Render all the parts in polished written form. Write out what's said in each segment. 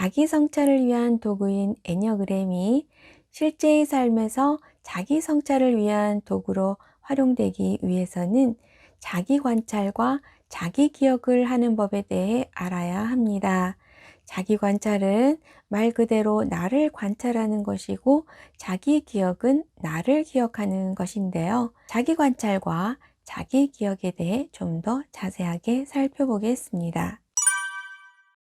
자기 성찰을 위한 도구인 애니어그램이 실제의 삶에서 자기 성찰을 위한 도구로 활용되기 위해서는 자기 관찰과 자기 기억을 하는 법에 대해 알아야 합니다. 자기 관찰은 말 그대로 나를 관찰하는 것이고 자기 기억은 나를 기억하는 것인데요. 자기 관찰과 자기 기억에 대해 좀 더 자세하게 살펴보겠습니다.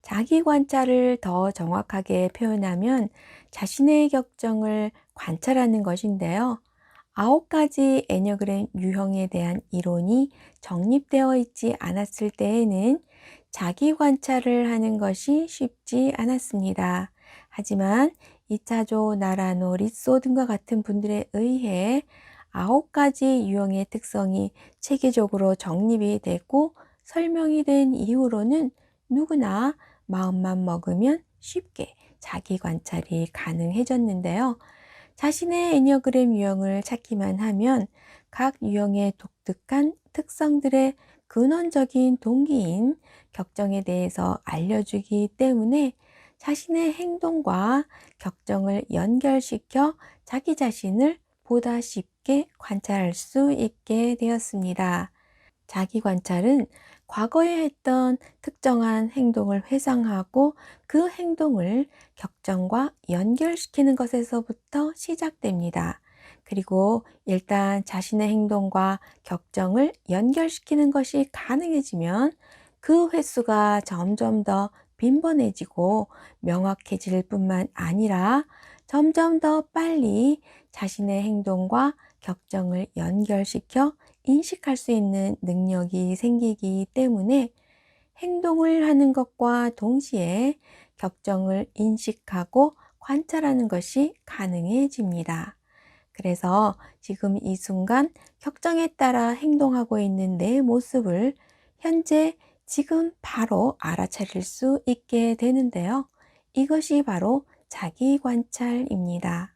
자기 관찰을 더 정확하게 표현하면 자신의 격정을 관찰하는 것인데요. 9가지 애니어그램 유형에 대한 이론이 정립되어 있지 않았을 때에는 자기 관찰을 하는 것이 쉽지 않았습니다. 하지만 이차조, 나라노, 리소 등과 같은 분들에 의해 9가지 유형의 특성이 체계적으로 정립이 되고 설명이 된 이후로는 누구나 마음만 먹으면 쉽게 자기 관찰이 가능해졌는데요. 자신의 애니어그램 유형을 찾기만 하면 각 유형의 독특한 특성들의 근원적인 동기인 격정에 대해서 알려주기 때문에 자신의 행동과 격정을 연결시켜 자기 자신을 보다 쉽게 관찰할 수 있게 되었습니다. 자기 관찰은 과거에 했던 특정한 행동을 회상하고 그 행동을 격정과 연결시키는 것에서부터 시작됩니다. 그리고 일단 자신의 행동과 격정을 연결시키는 것이 가능해지면 그 횟수가 점점 더 빈번해지고 명확해질 뿐만 아니라 점점 더 빨리 자신의 행동과 격정을 연결시켜 인식할 수 있는 능력이 생기기 때문에 행동을 하는 것과 동시에 격정을 인식하고 관찰하는 것이 가능해집니다. 그래서 지금 이 순간 격정에 따라 행동하고 있는 내 모습을 현재 지금 바로 알아차릴 수 있게 되는데요. 이것이 바로 자기 관찰입니다.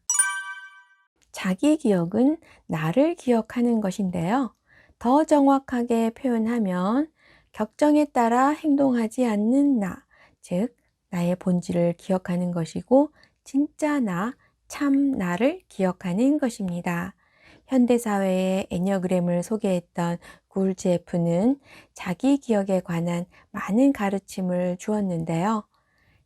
자기 기억은 나를 기억하는 것인데요. 더 정확하게 표현하면 격정에 따라 행동하지 않는 나, 즉 나의 본질을 기억하는 것이고 진짜 나, 참 나를 기억하는 것입니다. 현대사회의 애니어그램을 소개했던 굴지에프는 자기 기억에 관한 많은 가르침을 주었는데요.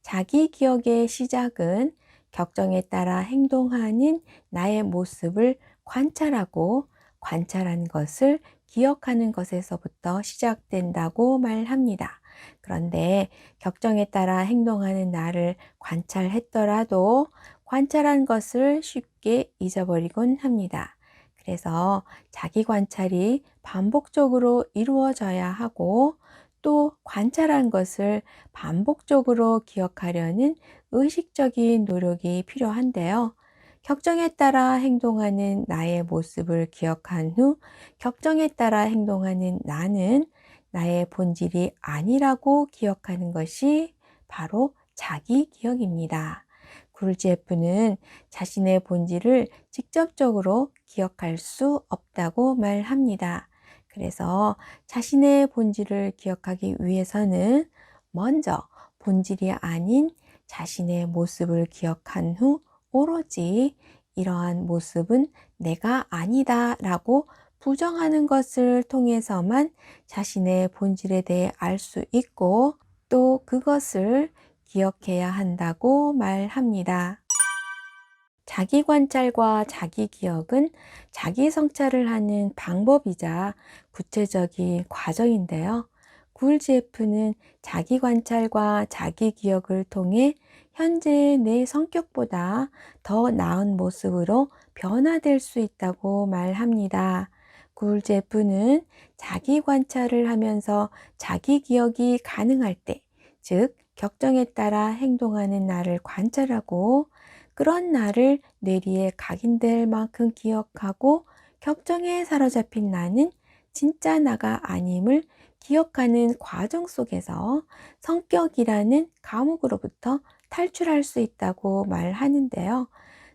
자기 기억의 시작은 격정에 따라 행동하는 나의 모습을 관찰하고 관찰한 것을 기억하는 것에서부터 시작된다고 말합니다. 그런데 격정에 따라 행동하는 나를 관찰했더라도 관찰한 것을 쉽게 잊어버리곤 합니다. 그래서 자기 관찰이 반복적으로 이루어져야 하고 또 관찰한 것을 반복적으로 기억하려는 의식적인 노력이 필요한데요. 격정에 따라 행동하는 나의 모습을 기억한 후 격정에 따라 행동하는 나는 나의 본질이 아니라고 기억하는 것이 바로 자기 기억입니다. 굴지에프는 자신의 본질을 직접적으로 기억할 수 없다고 말합니다. 그래서 자신의 본질을 기억하기 위해서는 먼저 본질이 아닌 자신의 모습을 기억한 후 오로지 이러한 모습은 내가 아니다 라고 부정하는 것을 통해서만 자신의 본질에 대해 알 수 있고 또 그것을 기억해야 한다고 말합니다. 자기 관찰과 자기 기억은 자기 성찰을 하는 방법이자 구체적인 과정인데요. 굴지에프는 자기 관찰과 자기 기억을 통해 현재의 내 성격보다 더 나은 모습으로 변화될 수 있다고 말합니다. 굴지에프는 자기 관찰을 하면서 자기 기억이 가능할 때, 즉 격정에 따라 행동하는 나를 관찰하고 그런 나를 뇌리에 각인될 만큼 기억하고 격정에 사로잡힌 나는 진짜 나가 아님을 기억하는 과정 속에서 성격이라는 감옥으로부터 탈출할 수 있다고 말하는데요.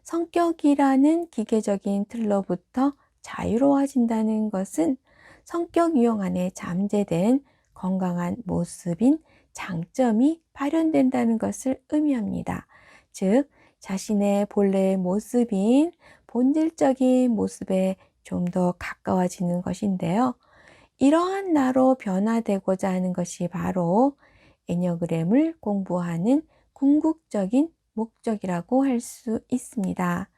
성격이라는 기계적인 틀로부터 자유로워진다는 것은 성격 유형 안에 잠재된 건강한 모습인 장점이 발현된다는 것을 의미합니다. 즉, 자신의 본래의 모습인 본질적인 모습에 좀 더 가까워지는 것인데요. 이러한 나로 변화되고자 하는 것이 바로 애니어그램을 공부하는 궁극적인 목적이라고 할 수 있습니다.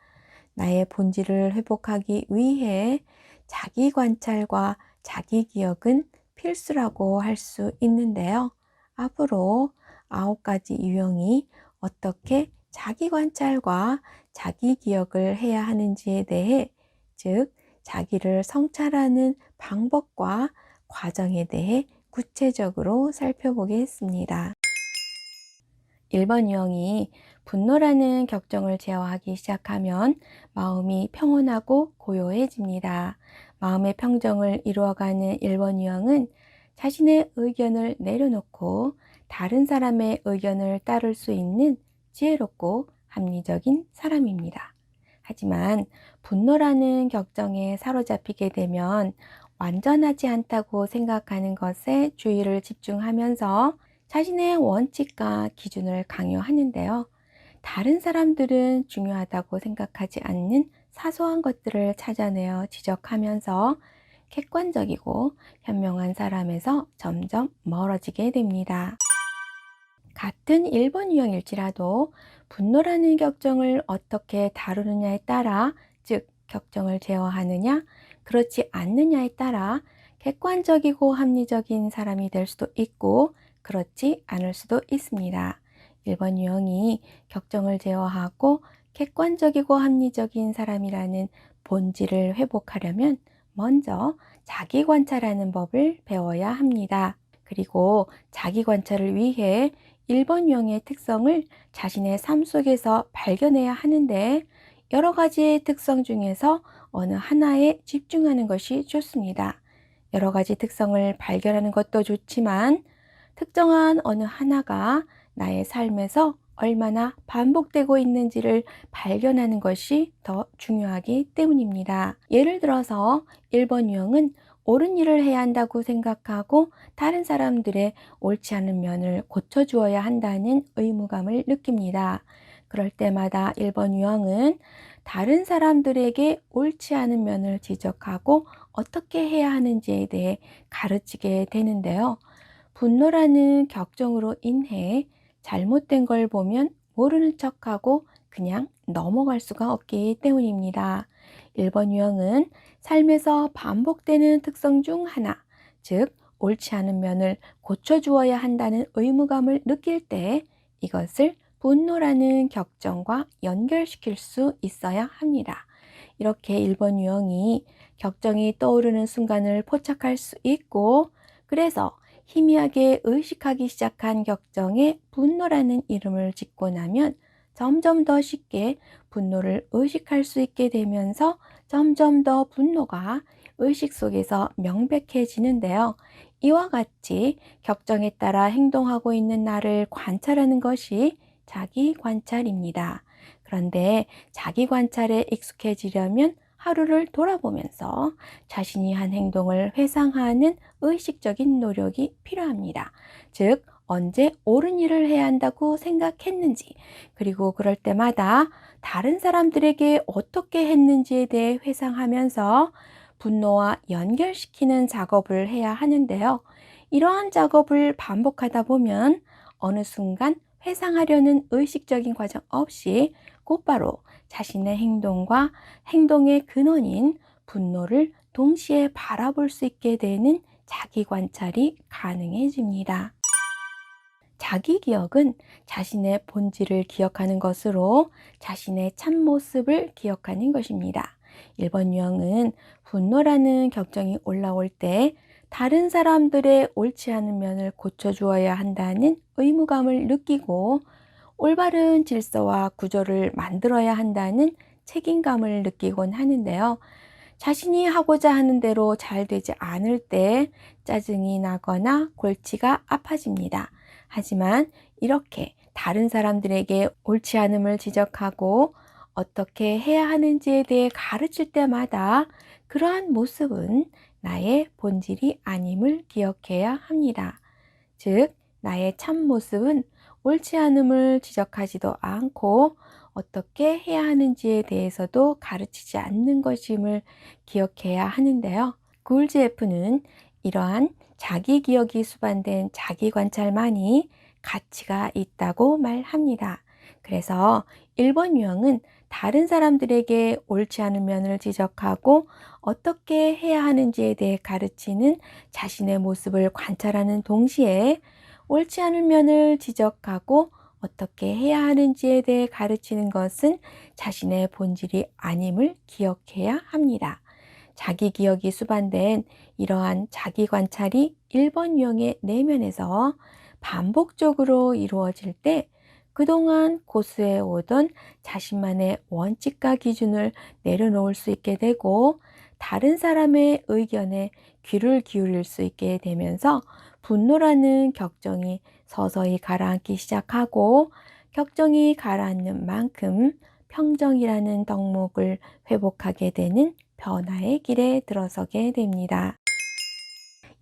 나의 본질을 회복하기 위해 자기 관찰과 자기 기억은 필수라고 할 수 있는데요. 앞으로 9가지 유형이 어떻게 자기 관찰과 자기 기억을 해야 하는지에 대해, 즉, 자기를 성찰하는 방법과 과정에 대해 구체적으로 살펴보겠습니다. 1번 유형이 분노라는 격정을 제어하기 시작하면 마음이 평온하고 고요해집니다. 마음의 평정을 이루어가는 1번 유형은 자신의 의견을 내려놓고 다른 사람의 의견을 따를 수 있는 지혜롭고 합리적인 사람입니다. 하지만 분노라는 격정에 사로잡히게 되면 완전하지 않다고 생각하는 것에 주의를 집중하면서 자신의 원칙과 기준을 강요하는데요. 다른 사람들은 중요하다고 생각하지 않는 사소한 것들을 찾아내어 지적하면서 객관적이고 현명한 사람에서 점점 멀어지게 됩니다. 같은 1번 유형일지라도 분노라는 격정을 어떻게 다루느냐에 따라, 즉 격정을 제어하느냐, 그렇지 않느냐에 따라 객관적이고 합리적인 사람이 될 수도 있고 그렇지 않을 수도 있습니다. 1번 유형이 격정을 제어하고 객관적이고 합리적인 사람이라는 본질을 회복하려면 먼저 자기 관찰하는 법을 배워야 합니다. 그리고 자기 관찰을 위해 1번 유형의 특성을 자신의 삶 속에서 발견해야 하는데, 여러 가지의 특성 중에서 어느 하나에 집중하는 것이 좋습니다. 여러 가지 특성을 발견하는 것도 좋지만 특정한 어느 하나가 나의 삶에서 얼마나 반복되고 있는지를 발견하는 것이 더 중요하기 때문입니다. 예를 들어서 1번 유형은 옳은 일을 해야 한다고 생각하고 다른 사람들의 옳지 않은 면을 고쳐주어야 한다는 의무감을 느낍니다. 그럴 때마다 1번 유형은 다른 사람들에게 옳지 않은 면을 지적하고 어떻게 해야 하는지에 대해 가르치게 되는데요. 분노라는 격정으로 인해 잘못된 걸 보면 모르는 척하고 그냥 넘어갈 수가 없기 때문입니다. 1번 유형은 삶에서 반복되는 특성 중 하나, 즉 옳지 않은 면을 고쳐주어야 한다는 의무감을 느낄 때 이것을 분노라는 격정과 연결시킬 수 있어야 합니다. 이렇게 1번 유형이 격정이 떠오르는 순간을 포착할 수 있고, 그래서 희미하게 의식하기 시작한 격정에 분노라는 이름을 짓고 나면 점점 더 쉽게 분노를 의식할 수 있게 되면서 점점 더 분노가 의식 속에서 명백해지는데요. 이와 같이 격정에 따라 행동하고 있는 나를 관찰하는 것이 자기 관찰입니다. 그런데 자기 관찰에 익숙해지려면 하루를 돌아보면서 자신이 한 행동을 회상하는 의식적인 노력이 필요합니다. 즉, 언제 옳은 일을 해야 한다고 생각했는지, 그리고 그럴 때마다 다른 사람들에게 어떻게 했는지에 대해 회상하면서 분노와 연결시키는 작업을 해야 하는데요. 이러한 작업을 반복하다 보면 어느 순간 회상하려는 의식적인 과정 없이 곧바로 자신의 행동과 행동의 근원인 분노를 동시에 바라볼 수 있게 되는 자기 관찰이 가능해집니다. 자기 기억은 자신의 본질을 기억하는 것으로 자신의 참모습을 기억하는 것입니다. 1번 유형은 분노라는 격정이 올라올 때 다른 사람들의 옳지 않은 면을 고쳐주어야 한다는 의무감을 느끼고 올바른 질서와 구조를 만들어야 한다는 책임감을 느끼곤 하는데요. 자신이 하고자 하는 대로 잘 되지 않을 때 짜증이 나거나 골치가 아파집니다. 하지만 이렇게 다른 사람들에게 옳지 않음을 지적하고 어떻게 해야 하는지에 대해 가르칠 때마다 그러한 모습은 나의 본질이 아님을 기억해야 합니다. 즉, 나의 참 모습은 옳지 않음을 지적하지도 않고 어떻게 해야 하는지에 대해서도 가르치지 않는 것임을 기억해야 하는데요. 굴지에프는 이러한 자기 기억이 수반된 자기 관찰만이 가치가 있다고 말합니다. 그래서 1번 유형은 다른 사람들에게 옳지 않은 면을 지적하고 어떻게 해야 하는지에 대해 가르치는 자신의 모습을 관찰하는 동시에 옳지 않은 면을 지적하고 어떻게 해야 하는지에 대해 가르치는 것은 자신의 본질이 아님을 기억해야 합니다. 자기 기억이 수반된 이러한 자기 관찰이 1번 유형의 내면에서 반복적으로 이루어질 때 그동안 고수해 오던 자신만의 원칙과 기준을 내려놓을 수 있게 되고 다른 사람의 의견에 귀를 기울일 수 있게 되면서 분노라는 격정이 서서히 가라앉기 시작하고 격정이 가라앉는 만큼 평정이라는 덕목을 회복하게 되는 변화의 길에 들어서게 됩니다.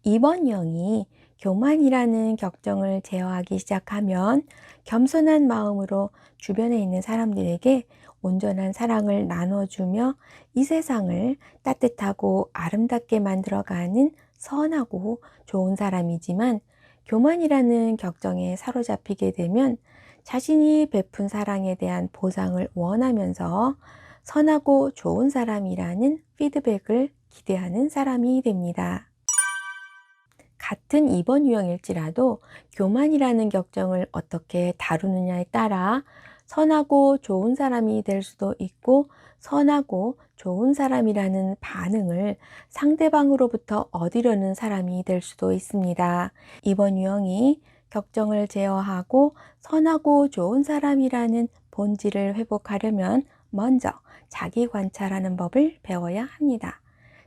2번 유형이 교만이라는 격정을 제어하기 시작하면 겸손한 마음으로 주변에 있는 사람들에게 온전한 사랑을 나눠주며 이 세상을 따뜻하고 아름답게 만들어가는 선하고 좋은 사람이지만 교만이라는 격정에 사로잡히게 되면 자신이 베푼 사랑에 대한 보상을 원하면서 선하고 좋은 사람이라는 피드백을 기대하는 사람이 됩니다. 같은 2번 유형일지라도 교만이라는 격정을 어떻게 다루느냐에 따라 선하고 좋은 사람이 될 수도 있고 선하고 좋은 사람이라는 반응을 상대방으로부터 얻으려는 사람이 될 수도 있습니다. 2번 유형이 격정을 제어하고 선하고 좋은 사람이라는 본질을 회복하려면 먼저 자기 관찰하는 법을 배워야 합니다.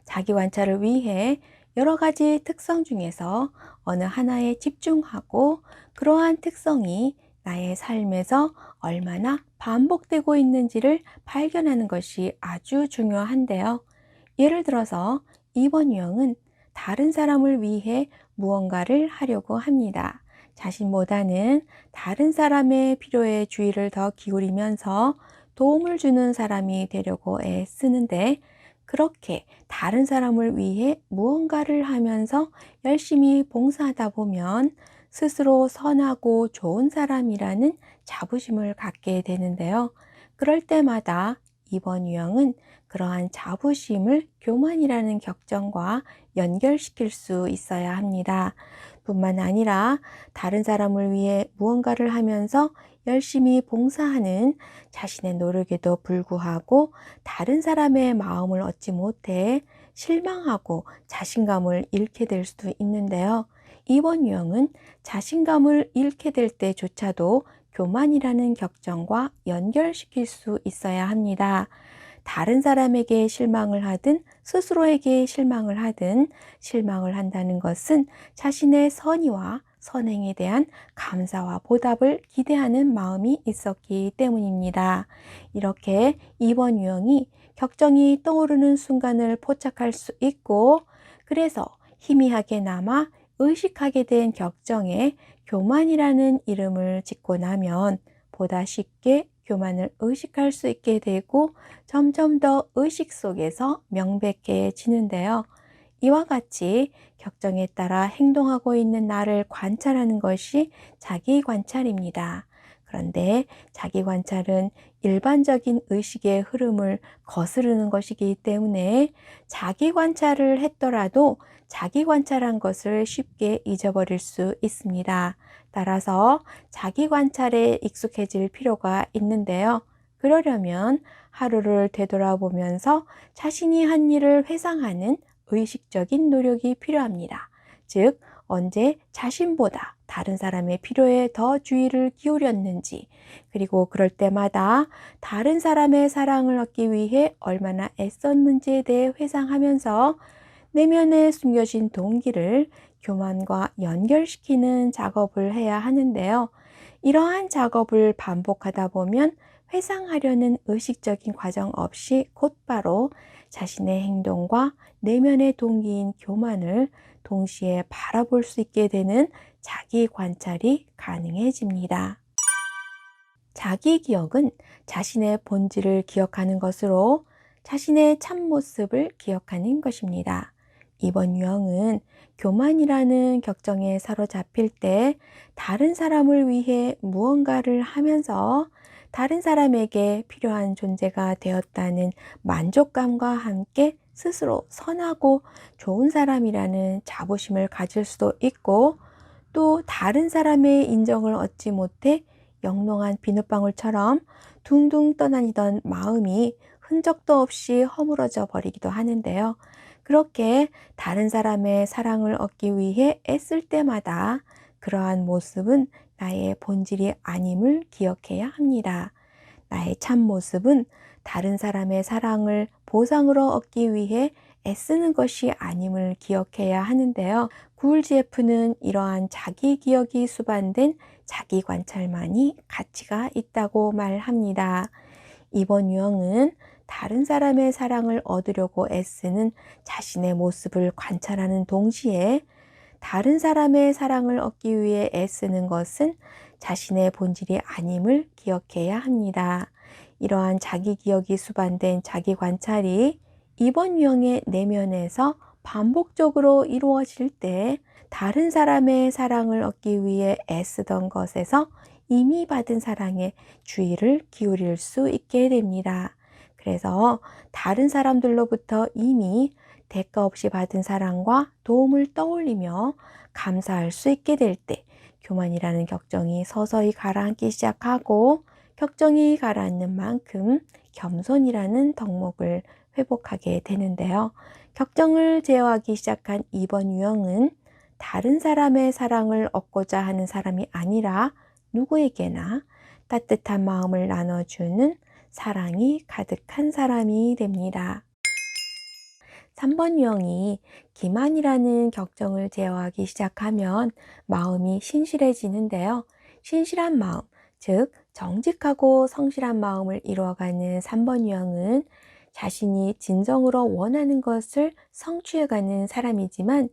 자기 관찰을 위해 여러 가지 특성 중에서 어느 하나에 집중하고 그러한 특성이 나의 삶에서 얼마나 반복되고 있는지를 발견하는 것이 아주 중요한데요. 예를 들어서 2번 유형은 다른 사람을 위해 무언가를 하려고 합니다. 자신보다는 다른 사람의 필요에 주의를 더 기울이면서 도움을 주는 사람이 되려고 애쓰는데 그렇게 다른 사람을 위해 무언가를 하면서 열심히 봉사하다 보면 스스로 선하고 좋은 사람이라는 자부심을 갖게 되는데요. 그럴 때마다 2번 유형은 그러한 자부심을 교만이라는 격정과 연결시킬 수 있어야 합니다. 뿐만 아니라 다른 사람을 위해 무언가를 하면서 열심히 봉사하는 자신의 노력에도 불구하고 다른 사람의 마음을 얻지 못해 실망하고 자신감을 잃게 될 수도 있는데요. 2번 유형은 자신감을 잃게 될 때조차도 교만이라는 격정과 연결시킬 수 있어야 합니다. 다른 사람에게 실망을 하든 스스로에게 실망을 하든 실망을 한다는 것은 자신의 선의와 선행에 대한 감사와 보답을 기대하는 마음이 있었기 때문입니다. 이렇게 2번 유형이 격정이 떠오르는 순간을 포착할 수 있고 그래서 희미하게 남아 의식하게 된 격정에 교만이라는 이름을 짓고 나면 보다 쉽게 교만을 의식할 수 있게 되고 점점 더 의식 속에서 명백해지는데요. 이와 같이 격정에 따라 행동하고 있는 나를 관찰하는 것이 자기 관찰입니다. 그런데 자기 관찰은 일반적인 의식의 흐름을 거스르는 것이기 때문에 자기 관찰을 했더라도 자기 관찰한 것을 쉽게 잊어버릴 수 있습니다. 따라서 자기 관찰에 익숙해질 필요가 있는데요. 그러려면 하루를 되돌아보면서 자신이 한 일을 회상하는 의식적인 노력이 필요합니다. 즉, 언제 자신보다 다른 사람의 필요에 더 주의를 기울였는지, 그리고 그럴 때마다 다른 사람의 사랑을 얻기 위해 얼마나 애썼는지에 대해 회상하면서 내면에 숨겨진 동기를 교만과 연결시키는 작업을 해야 하는데요. 이러한 작업을 반복하다 보면 회상하려는 의식적인 과정 없이 곧바로 자신의 행동과 내면의 동기인 교만을 동시에 바라볼 수 있게 되는 자기 관찰이 가능해집니다. 자기 기억은 자신의 본질을 기억하는 것으로 자신의 참모습을 기억하는 것입니다. 이번 유형은 교만이라는 격정에 사로잡힐 때 다른 사람을 위해 무언가를 하면서 다른 사람에게 필요한 존재가 되었다는 만족감과 함께 스스로 선하고 좋은 사람이라는 자부심을 가질 수도 있고, 또 다른 사람의 인정을 얻지 못해 영롱한 비눗방울처럼 둥둥 떠다니던 마음이 흔적도 없이 허물어져 버리기도 하는데요. 그렇게 다른 사람의 사랑을 얻기 위해 애쓸 때마다 그러한 모습은 나의 본질이 아님을 기억해야 합니다. 나의 참 모습은 다른 사람의 사랑을 보상으로 얻기 위해 애쓰는 것이 아님을 기억해야 하는데요. 구울지에프는 이러한 자기 기억이 수반된 자기 관찰만이 가치가 있다고 말합니다. 이번 유형은 다른 사람의 사랑을 얻으려고 애쓰는 자신의 모습을 관찰하는 동시에 다른 사람의 사랑을 얻기 위해 애쓰는 것은 자신의 본질이 아님을 기억해야 합니다. 이러한 자기 기억이 수반된 자기 관찰이 이번 유형의 내면에서 반복적으로 이루어질 때 다른 사람의 사랑을 얻기 위해 애쓰던 것에서 이미 받은 사랑에 주의를 기울일 수 있게 됩니다. 그래서 다른 사람들로부터 이미 대가 없이 받은 사랑과 도움을 떠올리며 감사할 수 있게 될 때 교만이라는 격정이 서서히 가라앉기 시작하고, 격정이 가라앉는 만큼 겸손이라는 덕목을 회복하게 되는데요. 격정을 제어하기 시작한 이번 유형은 다른 사람의 사랑을 얻고자 하는 사람이 아니라 누구에게나 따뜻한 마음을 나눠주는 사랑이 가득한 사람이 됩니다. 3번 유형이 기만이라는 격정을 제어하기 시작하면 마음이 신실해지는데요. 신실한 마음, 즉 정직하고 성실한 마음을 이루어가는 3번 유형은 자신이 진정으로 원하는 것을 성취해가는 사람이지만,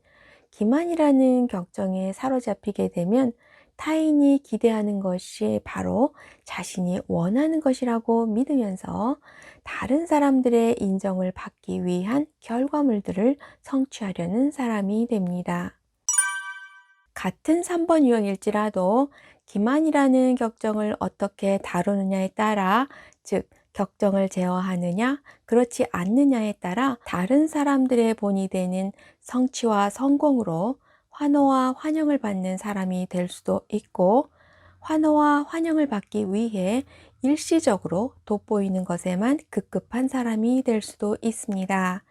기만이라는 격정에 사로잡히게 되면 타인이 기대하는 것이 바로 자신이 원하는 것이라고 믿으면서 다른 사람들의 인정을 받기 위한 결과물들을 성취하려는 사람이 됩니다. 같은 3번 유형일지라도 기만이라는 격정을 어떻게 다루느냐에 따라, 즉 격정을 제어하느냐 그렇지 않느냐에 따라 다른 사람들의 본이 되는 성취와 성공으로 환호와 환영을 받는 사람이 될 수도 있고, 환호와 환영을 받기 위해 일시적으로 돋보이는 것에만 급급한 사람이 될 수도 있습니다.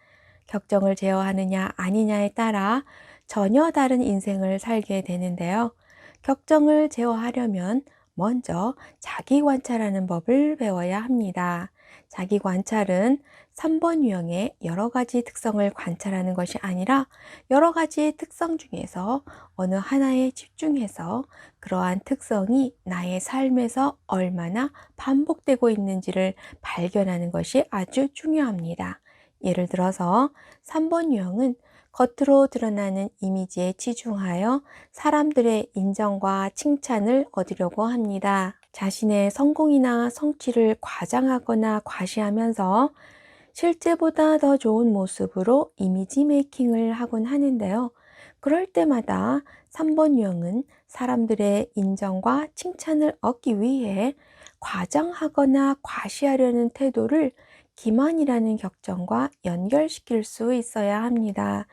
격정을 제어하느냐 아니냐에 따라 전혀 다른 인생을 살게 되는데요. 격정을 제어하려면 먼저 자기 관찰하는 법을 배워야 합니다. 자기 관찰은 3번 유형의 여러 가지 특성을 관찰하는 것이 아니라 여러 가지 특성 중에서 어느 하나에 집중해서 그러한 특성이 나의 삶에서 얼마나 반복되고 있는지를 발견하는 것이 아주 중요합니다. 예를 들어서 3번 유형은 겉으로 드러나는 이미지에 치중하여 사람들의 인정과 칭찬을 얻으려고 합니다. 자신의 성공이나 성취를 과장하거나 과시하면서 실제보다 더 좋은 모습으로 이미지 메이킹을 하곤 하는데요. 그럴 때마다 3번 유형은 사람들의 인정과 칭찬을 얻기 위해 과장하거나 과시하려는 태도를 기만이라는 격정과 연결시킬 수 있어야 합니다.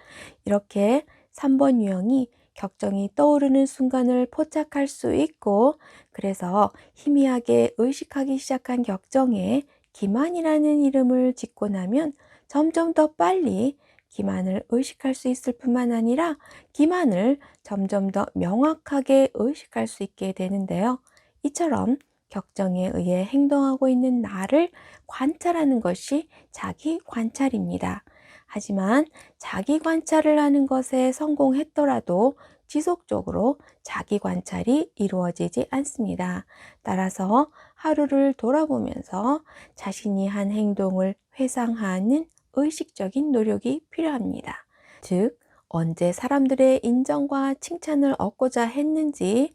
이렇게 3번 유형이 격정이 떠오르는 순간을 포착할 수 있고, 그래서 희미하게 의식하기 시작한 격정에 기만이라는 이름을 짓고 나면 점점 더 빨리 기만을 의식할 수 있을 뿐만 아니라 기만을 점점 더 명확하게 의식할 수 있게 되는데요. 이처럼 격정에 의해 행동하고 있는 나를 관찰하는 것이 자기 관찰입니다. 하지만 자기 관찰을 하는 것에 성공했더라도 지속적으로 자기 관찰이 이루어지지 않습니다. 따라서 하루를 돌아보면서 자신이 한 행동을 회상하는 의식적인 노력이 필요합니다. 즉, 언제 사람들의 인정과 칭찬을 얻고자 했는지,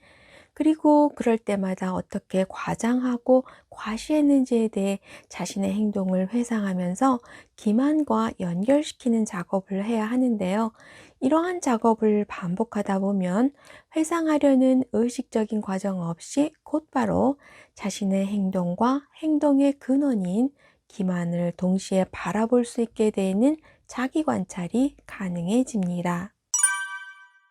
그리고 그럴 때마다 어떻게 과장하고 과시했는지에 대해 자신의 행동을 회상하면서 기만과 연결시키는 작업을 해야 하는데요. 이러한 작업을 반복하다 보면 회상하려는 의식적인 과정 없이 곧바로 자신의 행동과 행동의 근원인 기만을 동시에 바라볼 수 있게 되는 자기 관찰이 가능해집니다.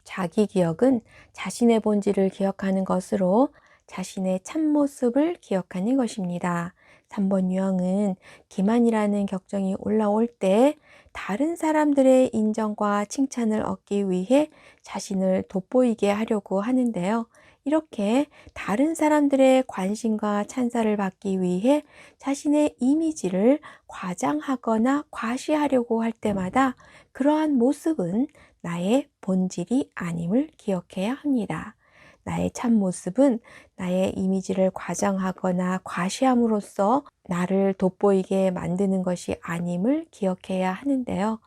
자기 기억은 자신의 본질을 기억하는 것으로 자신의 참모습을 기억하는 것입니다. 3번 유형은 기만이라는 격정이 올라올 때 다른 사람들의 인정과 칭찬을 얻기 위해 자신을 돋보이게 하려고 하는데요. 이렇게 다른 사람들의 관심과 찬사를 받기 위해 자신의 이미지를 과장하거나 과시하려고 할 때마다 그러한 모습은 나의 본질이 아님을 기억해야 합니다. 나의 참모습은 나의 이미지를 과장하거나 과시함으로써 나를 돋보이게 만드는 것이 아님을 기억해야 하는데요.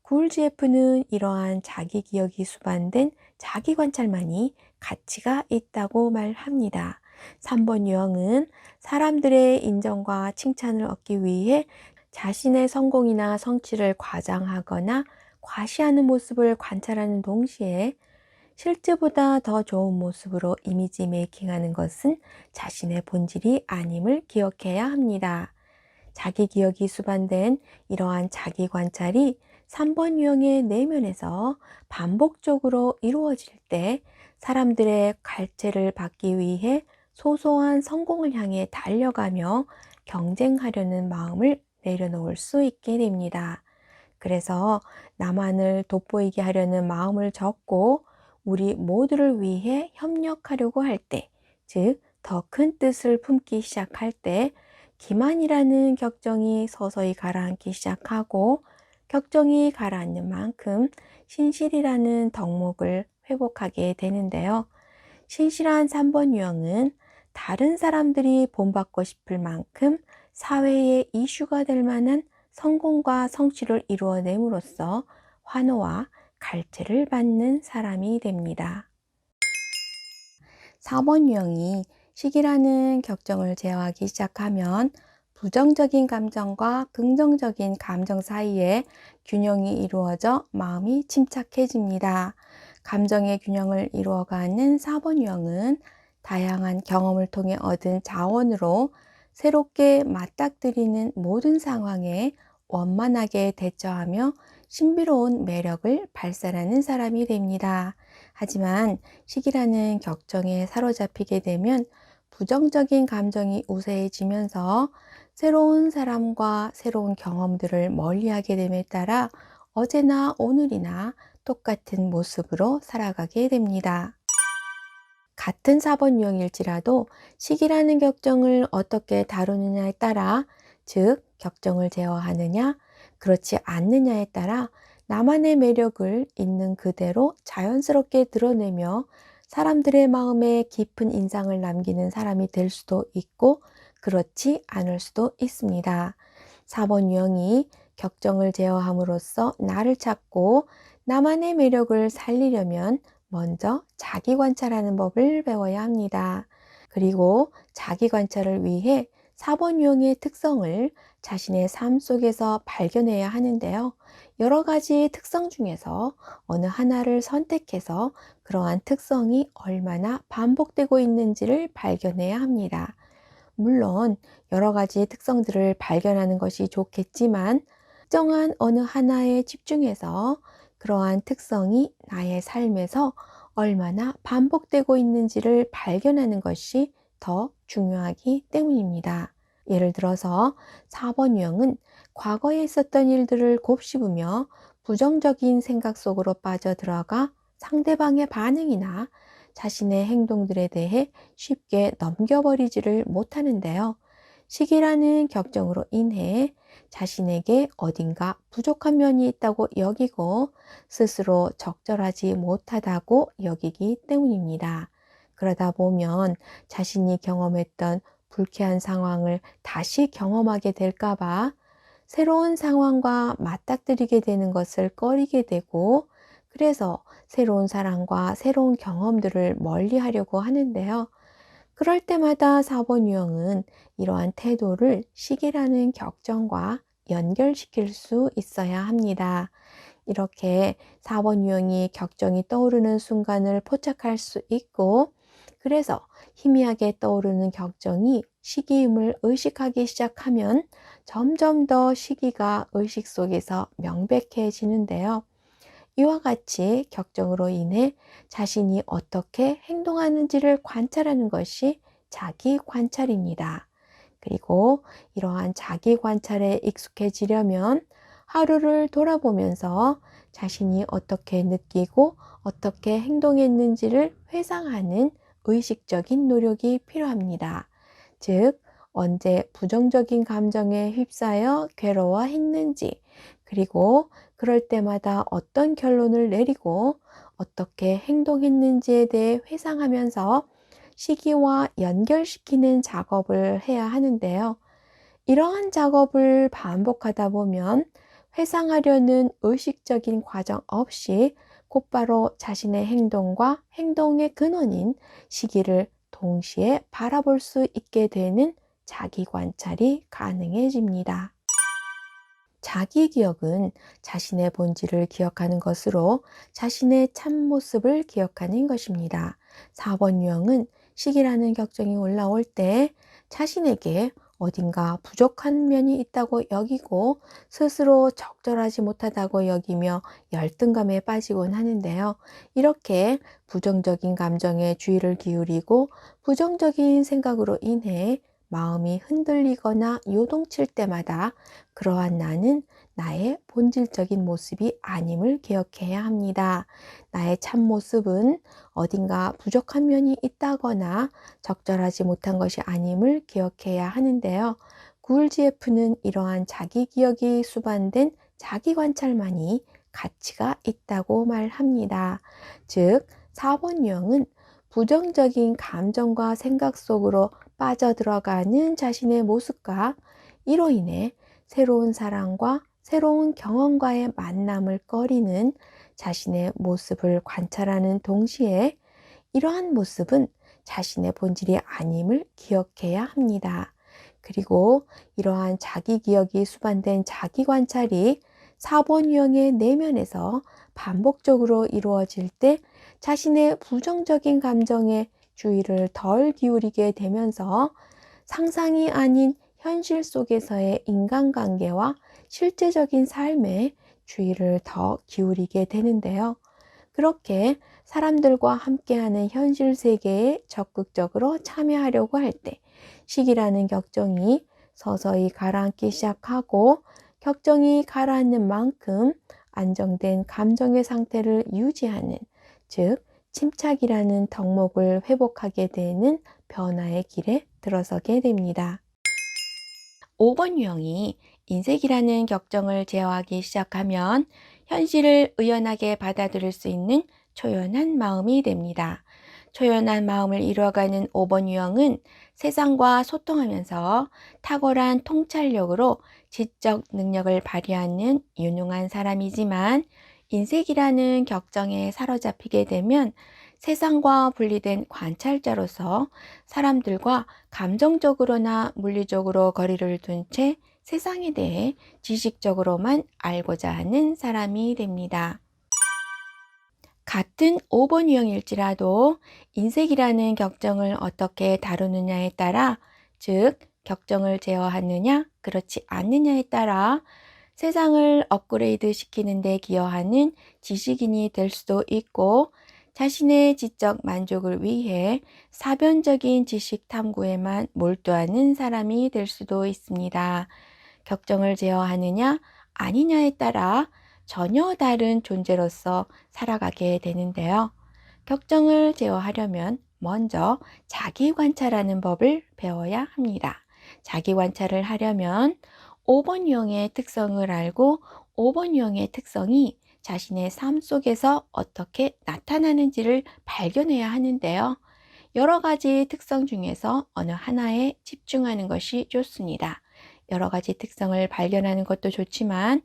구울지에프는 이러한 자기 기억이 수반된 자기 관찰만이 가치가 있다고 말합니다. 3번 유형은 사람들의 인정과 칭찬을 얻기 위해 자신의 성공이나 성취를 과장하거나 과시하는 모습을 관찰하는 동시에 실제보다 더 좋은 모습으로 이미지 메이킹하는 것은 자신의 본질이 아님을 기억해야 합니다. 자기 기억이 수반된 이러한 자기 관찰이 3번 유형의 내면에서 반복적으로 이루어질 때 사람들의 갈채를 받기 위해 소소한 성공을 향해 달려가며 경쟁하려는 마음을 내려놓을 수 있게 됩니다. 그래서 나만을 돋보이게 하려는 마음을 접고 우리 모두를 위해 협력하려고 할 때, 즉, 더 큰 뜻을 품기 시작할 때, 기만이라는 격정이 서서히 가라앉기 시작하고, 격정이 가라앉는 만큼 신실이라는 덕목을 회복하게 되는데요. 신실한 3번 유형은 다른 사람들이 본받고 싶을 만큼 사회의 이슈가 될 만한 성공과 성취를 이루어냄으로써 환호와 갈채를 받는 사람이 됩니다. 4번 유형이 시기라는 격정을 제어하기 시작하면 부정적인 감정과 긍정적인 감정 사이에 균형이 이루어져 마음이 침착해집니다. 감정의 균형을 이루어가는 4번 유형은 다양한 경험을 통해 얻은 자원으로 새롭게 맞닥뜨리는 모든 상황에 원만하게 대처하며 신비로운 매력을 발산하는 사람이 됩니다. 하지만 시기라는 격정에 사로잡히게 되면 부정적인 감정이 우세해지면서 새로운 사람과 새로운 경험들을 멀리하게 됨에 따라 어제나 오늘이나 똑같은 모습으로 살아가게 됩니다. 같은 4번 유형일지라도 시기라는 격정을 어떻게 다루느냐에 따라, 즉 격정을 제어하느냐 그렇지 않느냐에 따라 나만의 매력을 있는 그대로 자연스럽게 드러내며 사람들의 마음에 깊은 인상을 남기는 사람이 될 수도 있고 그렇지 않을 수도 있습니다. 4번 유형이 격정을 제어함으로써 나를 찾고 나만의 매력을 살리려면 먼저 자기 관찰하는 법을 배워야 합니다. 그리고 자기 관찰을 위해 4번 유형의 특성을 자신의 삶 속에서 발견해야 하는데요. 여러 가지 특성 중에서 어느 하나를 선택해서 그러한 특성이 얼마나 반복되고 있는지를 발견해야 합니다. 물론 여러 가지 특성들을 발견하는 것이 좋겠지만 특정한 어느 하나에 집중해서 그러한 특성이 나의 삶에서 얼마나 반복되고 있는지를 발견하는 것이 더 중요하기 때문입니다. 예를 들어서 4번 유형은 과거에 있었던 일들을 곱씹으며 부정적인 생각 속으로 빠져들어가 상대방의 반응이나 자신의 행동들에 대해 쉽게 넘겨버리지를 못하는데요. 시기라는 격정으로 인해 자신에게 어딘가 부족한 면이 있다고 여기고 스스로 적절하지 못하다고 여기기 때문입니다. 그러다 보면 자신이 경험했던 불쾌한 상황을 다시 경험하게 될까봐 새로운 상황과 맞닥뜨리게 되는 것을 꺼리게 되고, 그래서 새로운 사람과 새로운 경험들을 멀리 하려고 하는데요. 그럴 때마다 4번 유형은 이러한 태도를 시기라는 격정과 연결시킬 수 있어야 합니다. 이렇게 4번 유형이 격정이 떠오르는 순간을 포착할 수 있고, 그래서 희미하게 떠오르는 격정이 시기임을 의식하기 시작하면 점점 더 시기가 의식 속에서 명백해지는데요. 이와 같이 격정으로 인해 자신이 어떻게 행동하는지를 관찰하는 것이 자기 관찰입니다. 그리고 이러한 자기 관찰에 익숙해지려면 하루를 돌아보면서 자신이 어떻게 느끼고 어떻게 행동했는지를 회상하는 의식적인 노력이 필요합니다. 즉, 언제 부정적인 감정에 휩싸여 괴로워했는지, 그리고 그럴 때마다 어떤 결론을 내리고 어떻게 행동했는지에 대해 회상하면서 시기와 연결시키는 작업을 해야 하는데요. 이러한 작업을 반복하다 보면 회상하려는 의식적인 과정 없이 곧바로 자신의 행동과 행동의 근원인 시기를 동시에 바라볼 수 있게 되는 자기 관찰이 가능해집니다. 자기 기억은 자신의 본질을 기억하는 것으로 자신의 참모습을 기억하는 것입니다. 4번 유형은 시기라는 격정이 올라올 때 자신에게 어딘가 부족한 면이 있다고 여기고 스스로 적절하지 못하다고 여기며 열등감에 빠지곤 하는데요. 이렇게 부정적인 감정에 주의를 기울이고 부정적인 생각으로 인해 마음이 흔들리거나 요동칠 때마다 그러한 나는 나의 본질적인 모습이 아님을 기억해야 합니다. 나의 참모습은 어딘가 부족한 면이 있다거나 적절하지 못한 것이 아님을 기억해야 하는데요. 구울지에프는 이러한 자기 기억이 수반된 자기 관찰만이 가치가 있다고 말합니다. 즉, 4번 유형은 부정적인 감정과 생각 속으로 빠져들어가는 자신의 모습과 이로 인해 새로운 사람과 새로운 경험과의 만남을 꺼리는 자신의 모습을 관찰하는 동시에 이러한 모습은 자신의 본질이 아님을 기억해야 합니다. 그리고 이러한 자기 기억이 수반된 자기 관찰이 4번 유형의 내면에서 반복적으로 이루어질 때 자신의 부정적인 감정에 주의를 덜 기울이게 되면서 상상이 아닌 현실 속에서의 인간관계와 실제적인 삶에 주의를 더 기울이게 되는데요. 그렇게 사람들과 함께하는 현실 세계에 적극적으로 참여하려고 할 때 시기라는 격정이 서서히 가라앉기 시작하고 격정이 가라앉는 만큼 안정된 감정의 상태를 유지하는, 즉 침착이라는 덕목을 회복하게 되는 변화의 길에 들어서게 됩니다. 5번 유형이 인색이라는 격정을 제어하기 시작하면 현실을 의연하게 받아들일 수 있는 초연한 마음이 됩니다. 초연한 마음을 이루어가는 5번 유형은 세상과 소통하면서 탁월한 통찰력으로 지적 능력을 발휘하는 유능한 사람이지만 인색이라는 격정에 사로잡히게 되면 세상과 분리된 관찰자로서 사람들과 감정적으로나 물리적으로 거리를 둔 채 세상에 대해 지식적으로만 알고자 하는 사람이 됩니다. 같은 5번 유형일지라도 인색이라는 격정을 어떻게 다루느냐에 따라, 즉 격정을 제어하느냐 그렇지 않느냐에 따라 세상을 업그레이드 시키는 데 기여하는 지식인이 될 수도 있고 자신의 지적 만족을 위해 사변적인 지식 탐구에만 몰두하는 사람이 될 수도 있습니다. 격정을 제어하느냐 아니냐에 따라 전혀 다른 존재로서 살아가게 되는데요. 격정을 제어하려면 먼저 자기 관찰하는 법을 배워야 합니다. 자기 관찰을 하려면 5번 유형의 특성을 알고 5번 유형의 특성이 자신의 삶 속에서 어떻게 나타나는지를 발견해야 하는데요. 여러 가지 특성 중에서 어느 하나에 집중하는 것이 좋습니다. 여러 가지 특성을 발견하는 것도 좋지만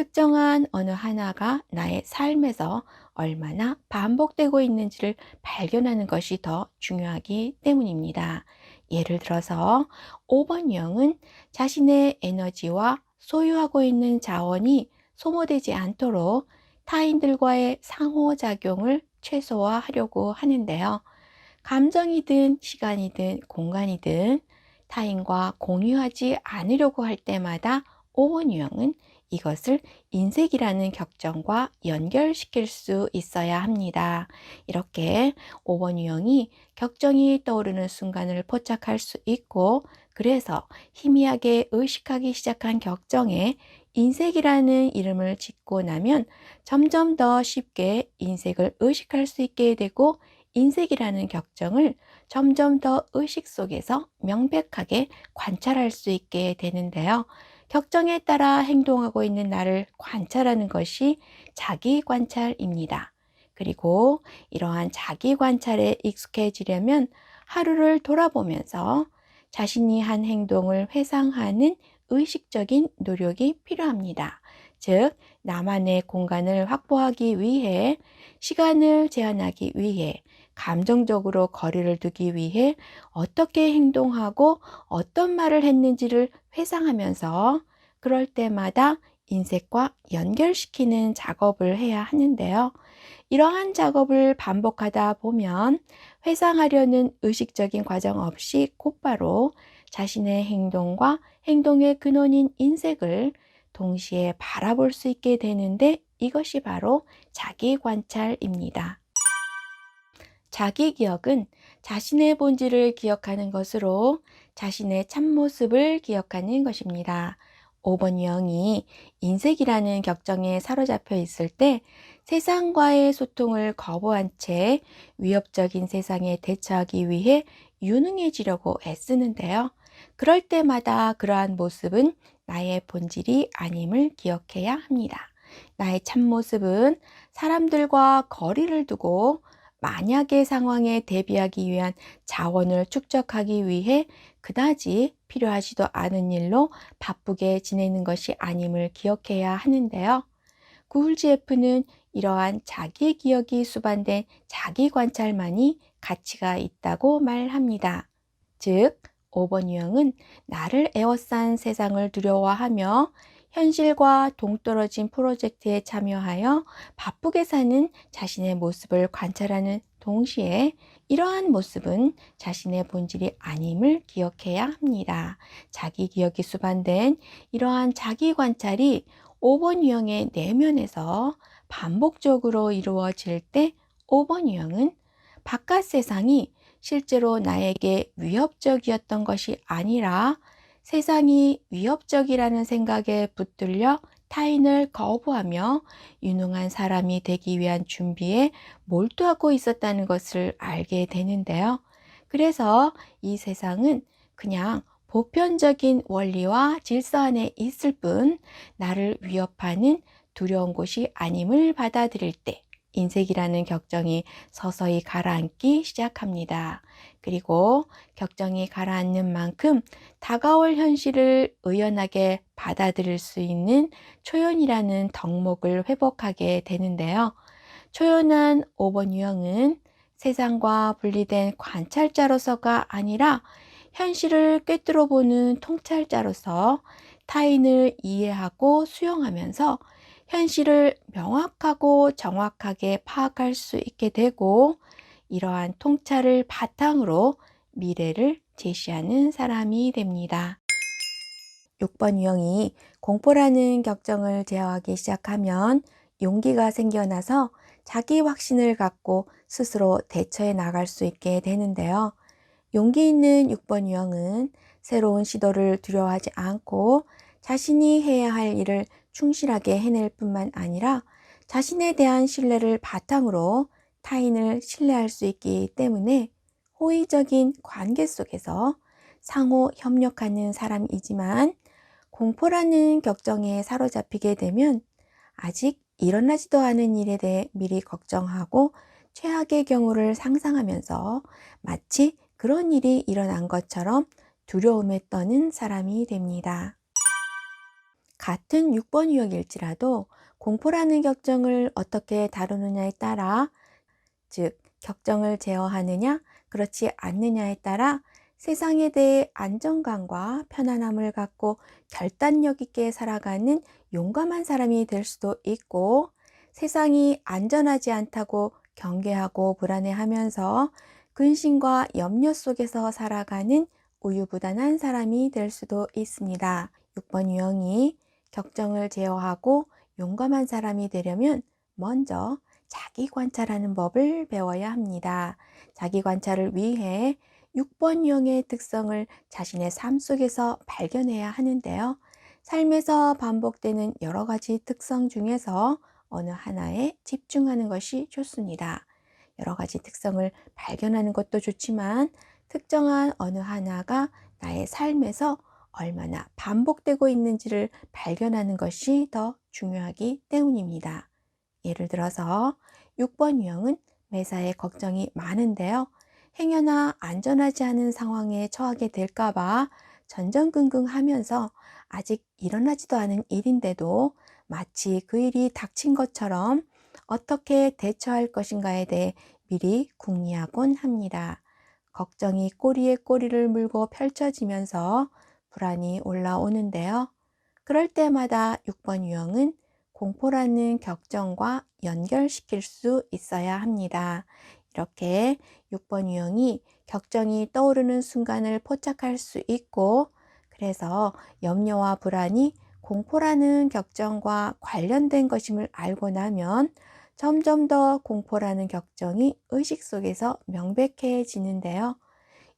특정한 어느 하나가 나의 삶에서 얼마나 반복되고 있는지를 발견하는 것이 더 중요하기 때문입니다. 예를 들어서 5번 유형은 자신의 에너지와 소유하고 있는 자원이 소모되지 않도록 타인들과의 상호작용을 최소화하려고 하는데요. 감정이든 시간이든 공간이든 타인과 공유하지 않으려고 할 때마다 5번 유형은 이것을 인색이라는 격정과 연결시킬 수 있어야 합니다. 이렇게 5번 유형이 격정이 떠오르는 순간을 포착할 수 있고, 그래서 희미하게 의식하기 시작한 격정에 인색이라는 이름을 짓고 나면 점점 더 쉽게 인색을 의식할 수 있게 되고, 인색이라는 격정을 점점 더 의식 속에서 명백하게 관찰할 수 있게 되는데요. 격정에 따라 행동하고 있는 나를 관찰하는 것이 자기 관찰입니다. 그리고 이러한 자기 관찰에 익숙해지려면 하루를 돌아보면서 자신이 한 행동을 회상하는 의식적인 노력이 필요합니다. 즉, 나만의 공간을 확보하기 위해, 시간을 제한하기 위해, 감정적으로 거리를 두기 위해 어떻게 행동하고 어떤 말을 했는지를 회상하면서 그럴 때마다 인색과 연결시키는 작업을 해야 하는데요. 이러한 작업을 반복하다 보면 회상하려는 의식적인 과정 없이 곧바로 자신의 행동과 행동의 근원인 인색을 동시에 바라볼 수 있게 되는데, 이것이 바로 자기 관찰입니다. 자기 기억은 자신의 본질을 기억하는 것으로 자신의 참모습을 기억하는 것입니다. 5번 유형이 인색이라는 격정에 사로잡혀 있을 때 세상과의 소통을 거부한 채 위협적인 세상에 대처하기 위해 유능해지려고 애쓰는데요. 그럴 때마다 그러한 모습은 나의 본질이 아님을 기억해야 합니다. 나의 참모습은 사람들과 거리를 두고 만약의 상황에 대비하기 위한 자원을 축적하기 위해 그다지 필요하지도 않은 일로 바쁘게 지내는 것이 아님을 기억해야 하는데요. 구울지에프는 이러한 자기 기억이 수반된 자기 관찰만이 가치가 있다고 말합니다. 즉, 5번 유형은 나를 에워싼 세상을 두려워하며 현실과 동떨어진 프로젝트에 참여하여 바쁘게 사는 자신의 모습을 관찰하는 동시에 이러한 모습은 자신의 본질이 아님을 기억해야 합니다. 자기 기억이 수반된 이러한 자기 관찰이 5번 유형의 내면에서 반복적으로 이루어질 때 5번 유형은 바깥 세상이 실제로 나에게 위협적이었던 것이 아니라 세상이 위협적이라는 생각에 붙들려 타인을 거부하며 유능한 사람이 되기 위한 준비에 몰두하고 있었다는 것을 알게 되는데요. 그래서 이 세상은 그냥 보편적인 원리와 질서 안에 있을 뿐 나를 위협하는 두려운 곳이 아님을 받아들일 때 인색이라는 격정이 서서히 가라앉기 시작합니다. 그리고 격정이 가라앉는 만큼 다가올 현실을 의연하게 받아들일 수 있는 초연이라는 덕목을 회복하게 되는데요. 초연한 5번 유형은 세상과 분리된 관찰자로서가 아니라 현실을 꿰뚫어 보는 통찰자로서 타인을 이해하고 수용하면서 현실을 명확하고 정확하게 파악할 수 있게 되고, 이러한 통찰을 바탕으로 미래를 제시하는 사람이 됩니다. 6번 유형이 공포라는 격정을 제어하기 시작하면 용기가 생겨나서 자기 확신을 갖고 스스로 대처해 나갈 수 있게 되는데요. 용기 있는 6번 유형은 새로운 시도를 두려워하지 않고 자신이 해야 할 일을 충실하게 해낼 뿐만 아니라 자신에 대한 신뢰를 바탕으로 타인을 신뢰할 수 있기 때문에 호의적인 관계 속에서 상호 협력하는 사람이지만, 공포라는 격정에 사로잡히게 되면 아직 일어나지도 않은 일에 대해 미리 걱정하고 최악의 경우를 상상하면서 마치 그런 일이 일어난 것처럼 두려움에 떠는 사람이 됩니다. 같은 6번 유형일지라도 공포라는 격정을 어떻게 다루느냐에 따라, 즉, 격정을 제어하느냐, 그렇지 않느냐에 따라 세상에 대해 안정감과 편안함을 갖고 결단력 있게 살아가는 용감한 사람이 될 수도 있고, 세상이 안전하지 않다고 경계하고 불안해하면서 근심과 염려 속에서 살아가는 우유부단한 사람이 될 수도 있습니다. 6번 유형이 격정을 제어하고 용감한 사람이 되려면 먼저 자기 관찰하는 법을 배워야 합니다. 자기 관찰을 위해 6번 유형의 특성을 자신의 삶 속에서 발견해야 하는데요. 삶에서 반복되는 여러 가지 특성 중에서 어느 하나에 집중하는 것이 좋습니다. 여러 가지 특성을 발견하는 것도 좋지만 특정한 어느 하나가 나의 삶에서 얼마나 반복되고 있는지를 발견하는 것이 더 중요하기 때문입니다. 예를 들어서 6번 유형은 매사에 걱정이 많은데요. 행여나 안전하지 않은 상황에 처하게 될까봐 전전긍긍하면서 아직 일어나지도 않은 일인데도 마치 그 일이 닥친 것처럼 어떻게 대처할 것인가에 대해 미리 궁리하곤 합니다. 걱정이 꼬리에 꼬리를 물고 펼쳐지면서 불안이 올라오는데요. 그럴 때마다 6번 유형은 공포라는 격정과 연결시킬 수 있어야 합니다. 이렇게 6번 유형이 격정이 떠오르는 순간을 포착할 수 있고, 그래서 염려와 불안이 공포라는 격정과 관련된 것임을 알고 나면 점점 더 공포라는 격정이 의식 속에서 명백해지는데요.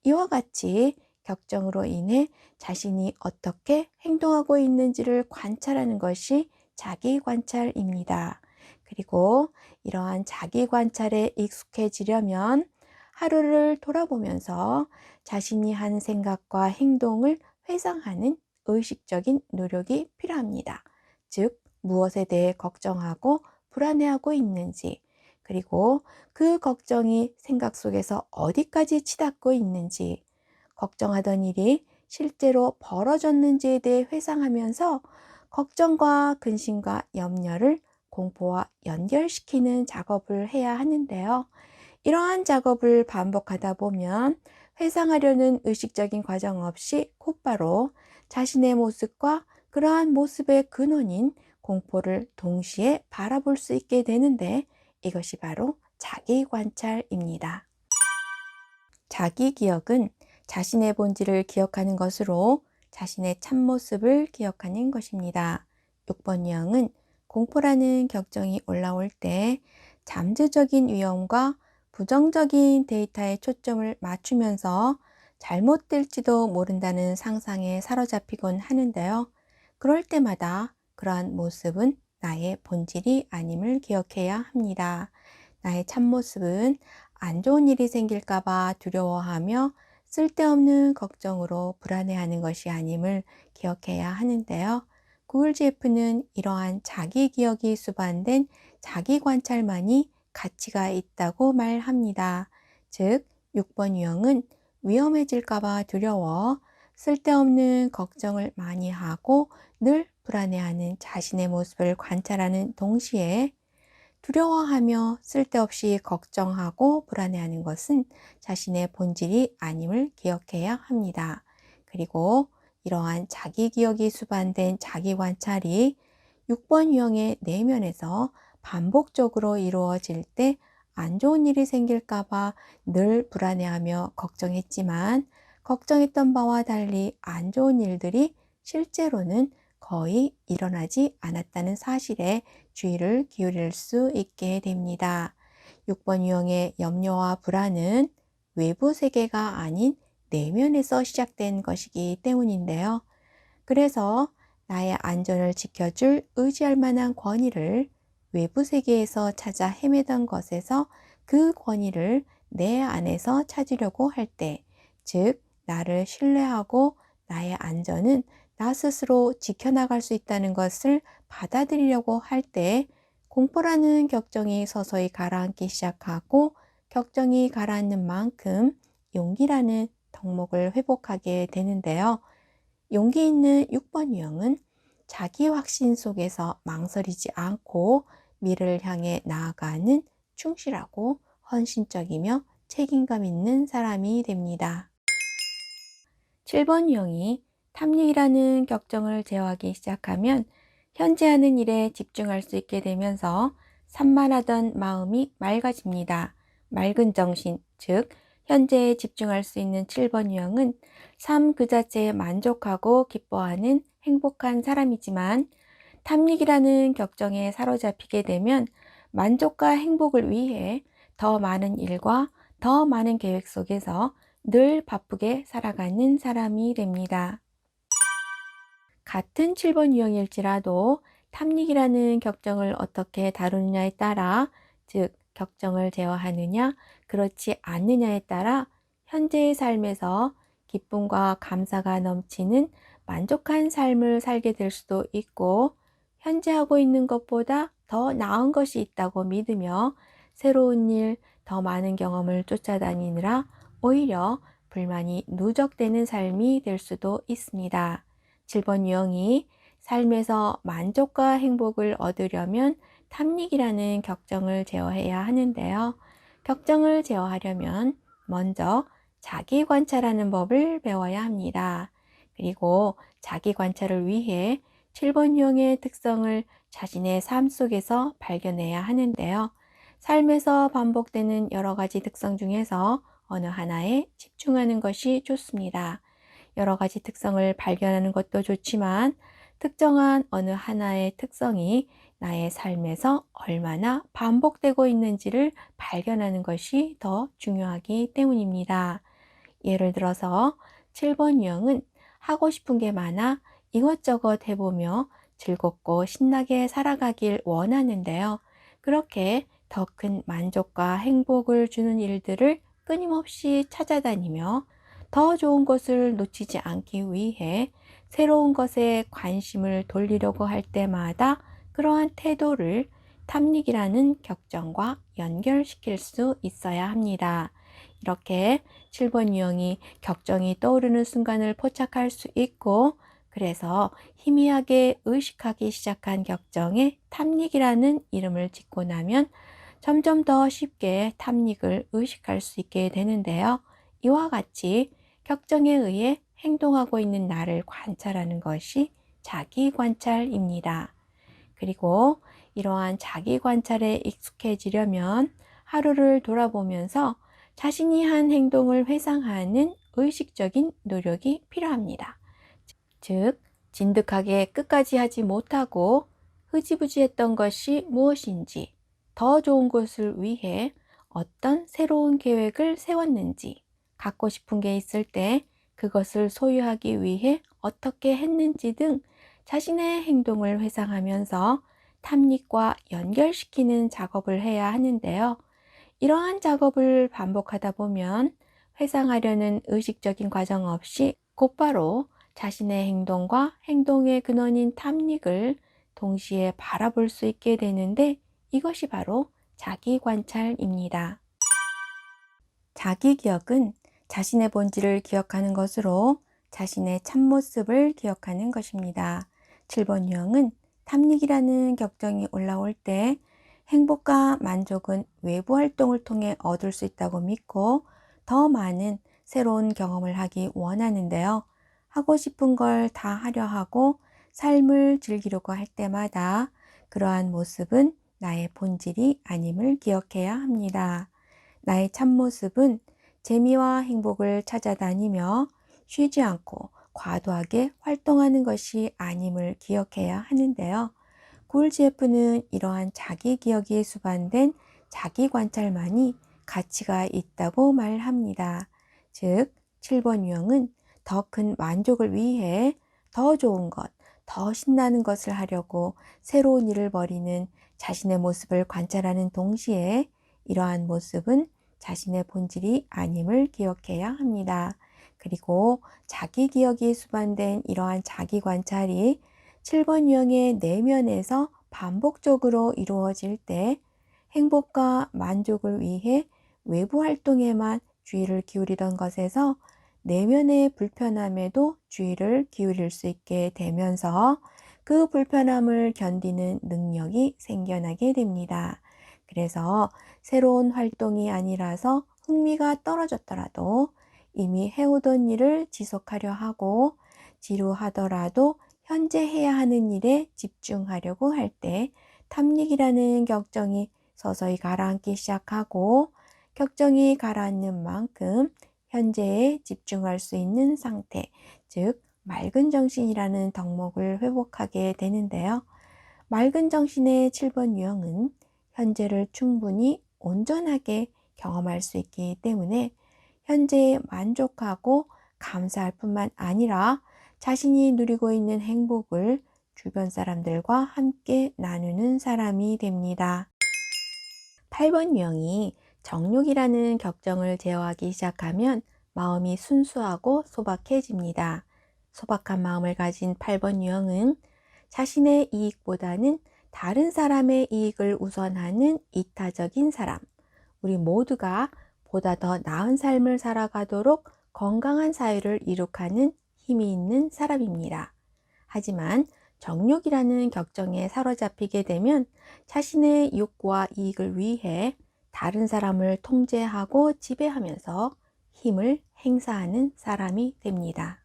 이와 같이 격정으로 인해 자신이 어떻게 행동하고 있는지를 관찰하는 것이 자기 관찰입니다. 그리고 이러한 자기 관찰에 익숙해지려면 하루를 돌아보면서 자신이 한 생각과 행동을 회상하는 의식적인 노력이 필요합니다. 즉, 무엇에 대해 걱정하고 불안해하고 있는지, 그리고 그 걱정이 생각 속에서 어디까지 치닫고 있는지, 걱정하던 일이 실제로 벌어졌는지에 대해 회상하면서 걱정과 근심과 염려를 공포와 연결시키는 작업을 해야 하는데요. 이러한 작업을 반복하다 보면 회상하려는 의식적인 과정 없이 곧바로 자신의 모습과 그러한 모습의 근원인 공포를 동시에 바라볼 수 있게 되는데, 이것이 바로 자기 관찰입니다. 자기 기억은 자신의 본질을 기억하는 것으로 자신의 참모습을 기억하는 것입니다. 6번 유형은 공포라는 격정이 올라올 때 잠재적인 위험과 부정적인 데이터에 초점을 맞추면서 잘못될지도 모른다는 상상에 사로잡히곤 하는데요. 그럴 때마다 그러한 모습은 나의 본질이 아님을 기억해야 합니다. 나의 참모습은 안 좋은 일이 생길까봐 두려워하며 쓸데없는 걱정으로 불안해하는 것이 아님을 기억해야 하는데요. 구글지F는 이러한 자기 기억이 수반된 자기 관찰만이 가치가 있다고 말합니다. 즉, 6번 유형은 위험해질까봐 두려워 쓸데없는 걱정을 많이 하고 늘 불안해하는 자신의 모습을 관찰하는 동시에 두려워하며 쓸데없이 걱정하고 불안해하는 것은 자신의 본질이 아님을 기억해야 합니다. 그리고 이러한 자기 기억이 수반된 자기 관찰이 6번 유형의 내면에서 반복적으로 이루어질 때 안 좋은 일이 생길까봐 늘 불안해하며 걱정했지만 걱정했던 바와 달리 안 좋은 일들이 실제로는 거의 일어나지 않았다는 사실에 주의를 기울일 수 있게 됩니다. 6번 유형의 염려와 불안은 외부 세계가 아닌 내면에서 시작된 것이기 때문인데요. 그래서 나의 안전을 지켜줄 의지할 만한 권위를 외부 세계에서 찾아 헤매던 것에서 그 권위를 내 안에서 찾으려고 할 때, 즉, 나를 신뢰하고 나의 안전은 나 스스로 지켜나갈 수 있다는 것을 받아들이려고 할 때, 공포라는 격정이 서서히 가라앉기 시작하고 격정이 가라앉는 만큼 용기라는 덕목을 회복하게 되는데요. 용기 있는 6번 유형은 자기 확신 속에서 망설이지 않고 미래를 향해 나아가는 충실하고 헌신적이며 책임감 있는 사람이 됩니다. 7번 유형이 탐닉이라는 격정을 제어하기 시작하면 현재 하는 일에 집중할 수 있게 되면서 산만하던 마음이 맑아집니다. 맑은 정신, 즉 현재에 집중할 수 있는 7번 유형은 삶 그 자체에 만족하고 기뻐하는 행복한 사람이지만 탐닉이라는 격정에 사로잡히게 되면 만족과 행복을 위해 더 많은 일과 더 많은 계획 속에서 늘 바쁘게 살아가는 사람이 됩니다. 같은 7번 유형일지라도 탐닉이라는 격정을 어떻게 다루느냐에 따라, 즉 격정을 제어하느냐 그렇지 않느냐에 따라 현재의 삶에서 기쁨과 감사가 넘치는 만족한 삶을 살게 될 수도 있고, 현재 하고 있는 것보다 더 나은 것이 있다고 믿으며 새로운 일, 더 많은 경험을 쫓아다니느라 오히려 불만이 누적되는 삶이 될 수도 있습니다. 7번 유형이 삶에서 만족과 행복을 얻으려면 탐닉이라는 격정을 제어해야 하는데요. 격정을 제어하려면 먼저 자기 관찰하는 법을 배워야 합니다. 그리고 자기 관찰을 위해 7번 유형의 특성을 자신의 삶 속에서 발견해야 하는데요. 삶에서 반복되는 여러 가지 특성 중에서 어느 하나에 집중하는 것이 좋습니다. 여러 가지 특성을 발견하는 것도 좋지만 특정한 어느 하나의 특성이 나의 삶에서 얼마나 반복되고 있는지를 발견하는 것이 더 중요하기 때문입니다. 예를 들어서 7번 유형은 하고 싶은 게 많아 이것저것 해보며 즐겁고 신나게 살아가길 원하는데요. 그렇게 더 큰 만족과 행복을 주는 일들을 끊임없이 찾아다니며 더 좋은 것을 놓치지 않기 위해 새로운 것에 관심을 돌리려고 할 때마다 그러한 태도를 탐닉이라는 격정과 연결시킬 수 있어야 합니다. 이렇게 7번 유형이 격정이 떠오르는 순간을 포착할 수 있고, 그래서 희미하게 의식하기 시작한 격정에 탐닉이라는 이름을 짓고 나면 점점 더 쉽게 탐닉을 의식할 수 있게 되는데요. 이와 같이 격정에 의해 행동하고 있는 나를 관찰하는 것이 자기 관찰입니다. 그리고 이러한 자기 관찰에 익숙해지려면 하루를 돌아보면서 자신이 한 행동을 회상하는 의식적인 노력이 필요합니다. 즉, 진득하게 끝까지 하지 못하고 흐지부지했던 것이 무엇인지, 더 좋은 것을 위해 어떤 새로운 계획을 세웠는지, 갖고 싶은 게 있을 때 그것을 소유하기 위해 어떻게 했는지 등 자신의 행동을 회상하면서 탐닉과 연결시키는 작업을 해야 하는데요. 이러한 작업을 반복하다 보면 회상하려는 의식적인 과정 없이 곧바로 자신의 행동과 행동의 근원인 탐닉을 동시에 바라볼 수 있게 되는데, 이것이 바로 자기 관찰입니다. 자기 기억은 자신의 본질을 기억하는 것으로 자신의 참모습을 기억하는 것입니다. 7번 유형은 탐닉이라는 격정이 올라올 때 행복과 만족은 외부 활동을 통해 얻을 수 있다고 믿고 더 많은 새로운 경험을 하기 원하는데요. 하고 싶은 걸 다 하려 하고 삶을 즐기려고 할 때마다 그러한 모습은 나의 본질이 아님을 기억해야 합니다. 나의 참모습은 재미와 행복을 찾아다니며 쉬지 않고 과도하게 활동하는 것이 아님을 기억해야 하는데요. 굴지에프는 이러한 자기 기억이 수반된 자기 관찰만이 가치가 있다고 말합니다. 즉, 7번 유형은 더 큰 만족을 위해 더 좋은 것, 더 신나는 것을 하려고 새로운 일을 벌이는 자신의 모습을 관찰하는 동시에 이러한 모습은 자신의 본질이 아님을 기억해야 합니다. 그리고 자기 기억이 수반된 이러한 자기 관찰이 7번 유형의 내면에서 반복적으로 이루어질 때 행복과 만족을 위해 외부 활동에만 주의를 기울이던 것에서 내면의 불편함에도 주의를 기울일 수 있게 되면서 그 불편함을 견디는 능력이 생겨나게 됩니다. 그래서 새로운 활동이 아니라서 흥미가 떨어졌더라도 이미 해오던 일을 지속하려 하고 지루하더라도 현재 해야 하는 일에 집중하려고 할 때 탐닉이라는 격정이 서서히 가라앉기 시작하고 격정이 가라앉는 만큼 현재에 집중할 수 있는 상태, 즉 맑은 정신이라는 덕목을 회복하게 되는데요. 맑은 정신의 7번 유형은 현재를 충분히 온전하게 경험할 수 있기 때문에 현재에 만족하고 감사할 뿐만 아니라 자신이 누리고 있는 행복을 주변 사람들과 함께 나누는 사람이 됩니다. 8번 유형이 정욕이라는 격정을 제어하기 시작하면 마음이 순수하고 소박해집니다. 소박한 마음을 가진 8번 유형은 자신의 이익보다는 다른 사람의 이익을 우선하는 이타적인 사람, 우리 모두가 보다 더 나은 삶을 살아가도록 건강한 사회를 이룩하는 힘이 있는 사람입니다. 하지만 정욕이라는 격정에 사로잡히게 되면 자신의 욕구와 이익을 위해 다른 사람을 통제하고 지배하면서 힘을 행사하는 사람이 됩니다.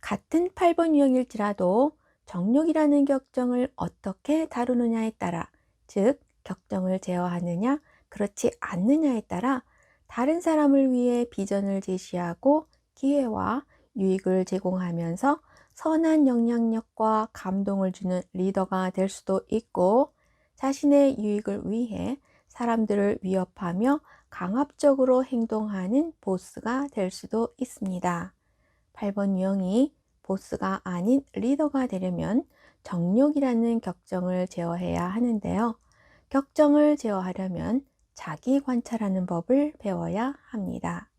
같은 8번 유형일지라도 정욕이라는 격정을 어떻게 다루느냐에 따라, 즉 격정을 제어하느냐 그렇지 않느냐에 따라 다른 사람을 위해 비전을 제시하고 기회와 유익을 제공하면서 선한 영향력과 감동을 주는 리더가 될 수도 있고, 자신의 유익을 위해 사람들을 위협하며 강압적으로 행동하는 보스가 될 수도 있습니다. 8번 유형이 보스가 아닌 리더가 되려면 정욕이라는 격정을 제어해야 하는데요. 격정을 제어하려면 자기 관찰하는 법을 배워야 합니다.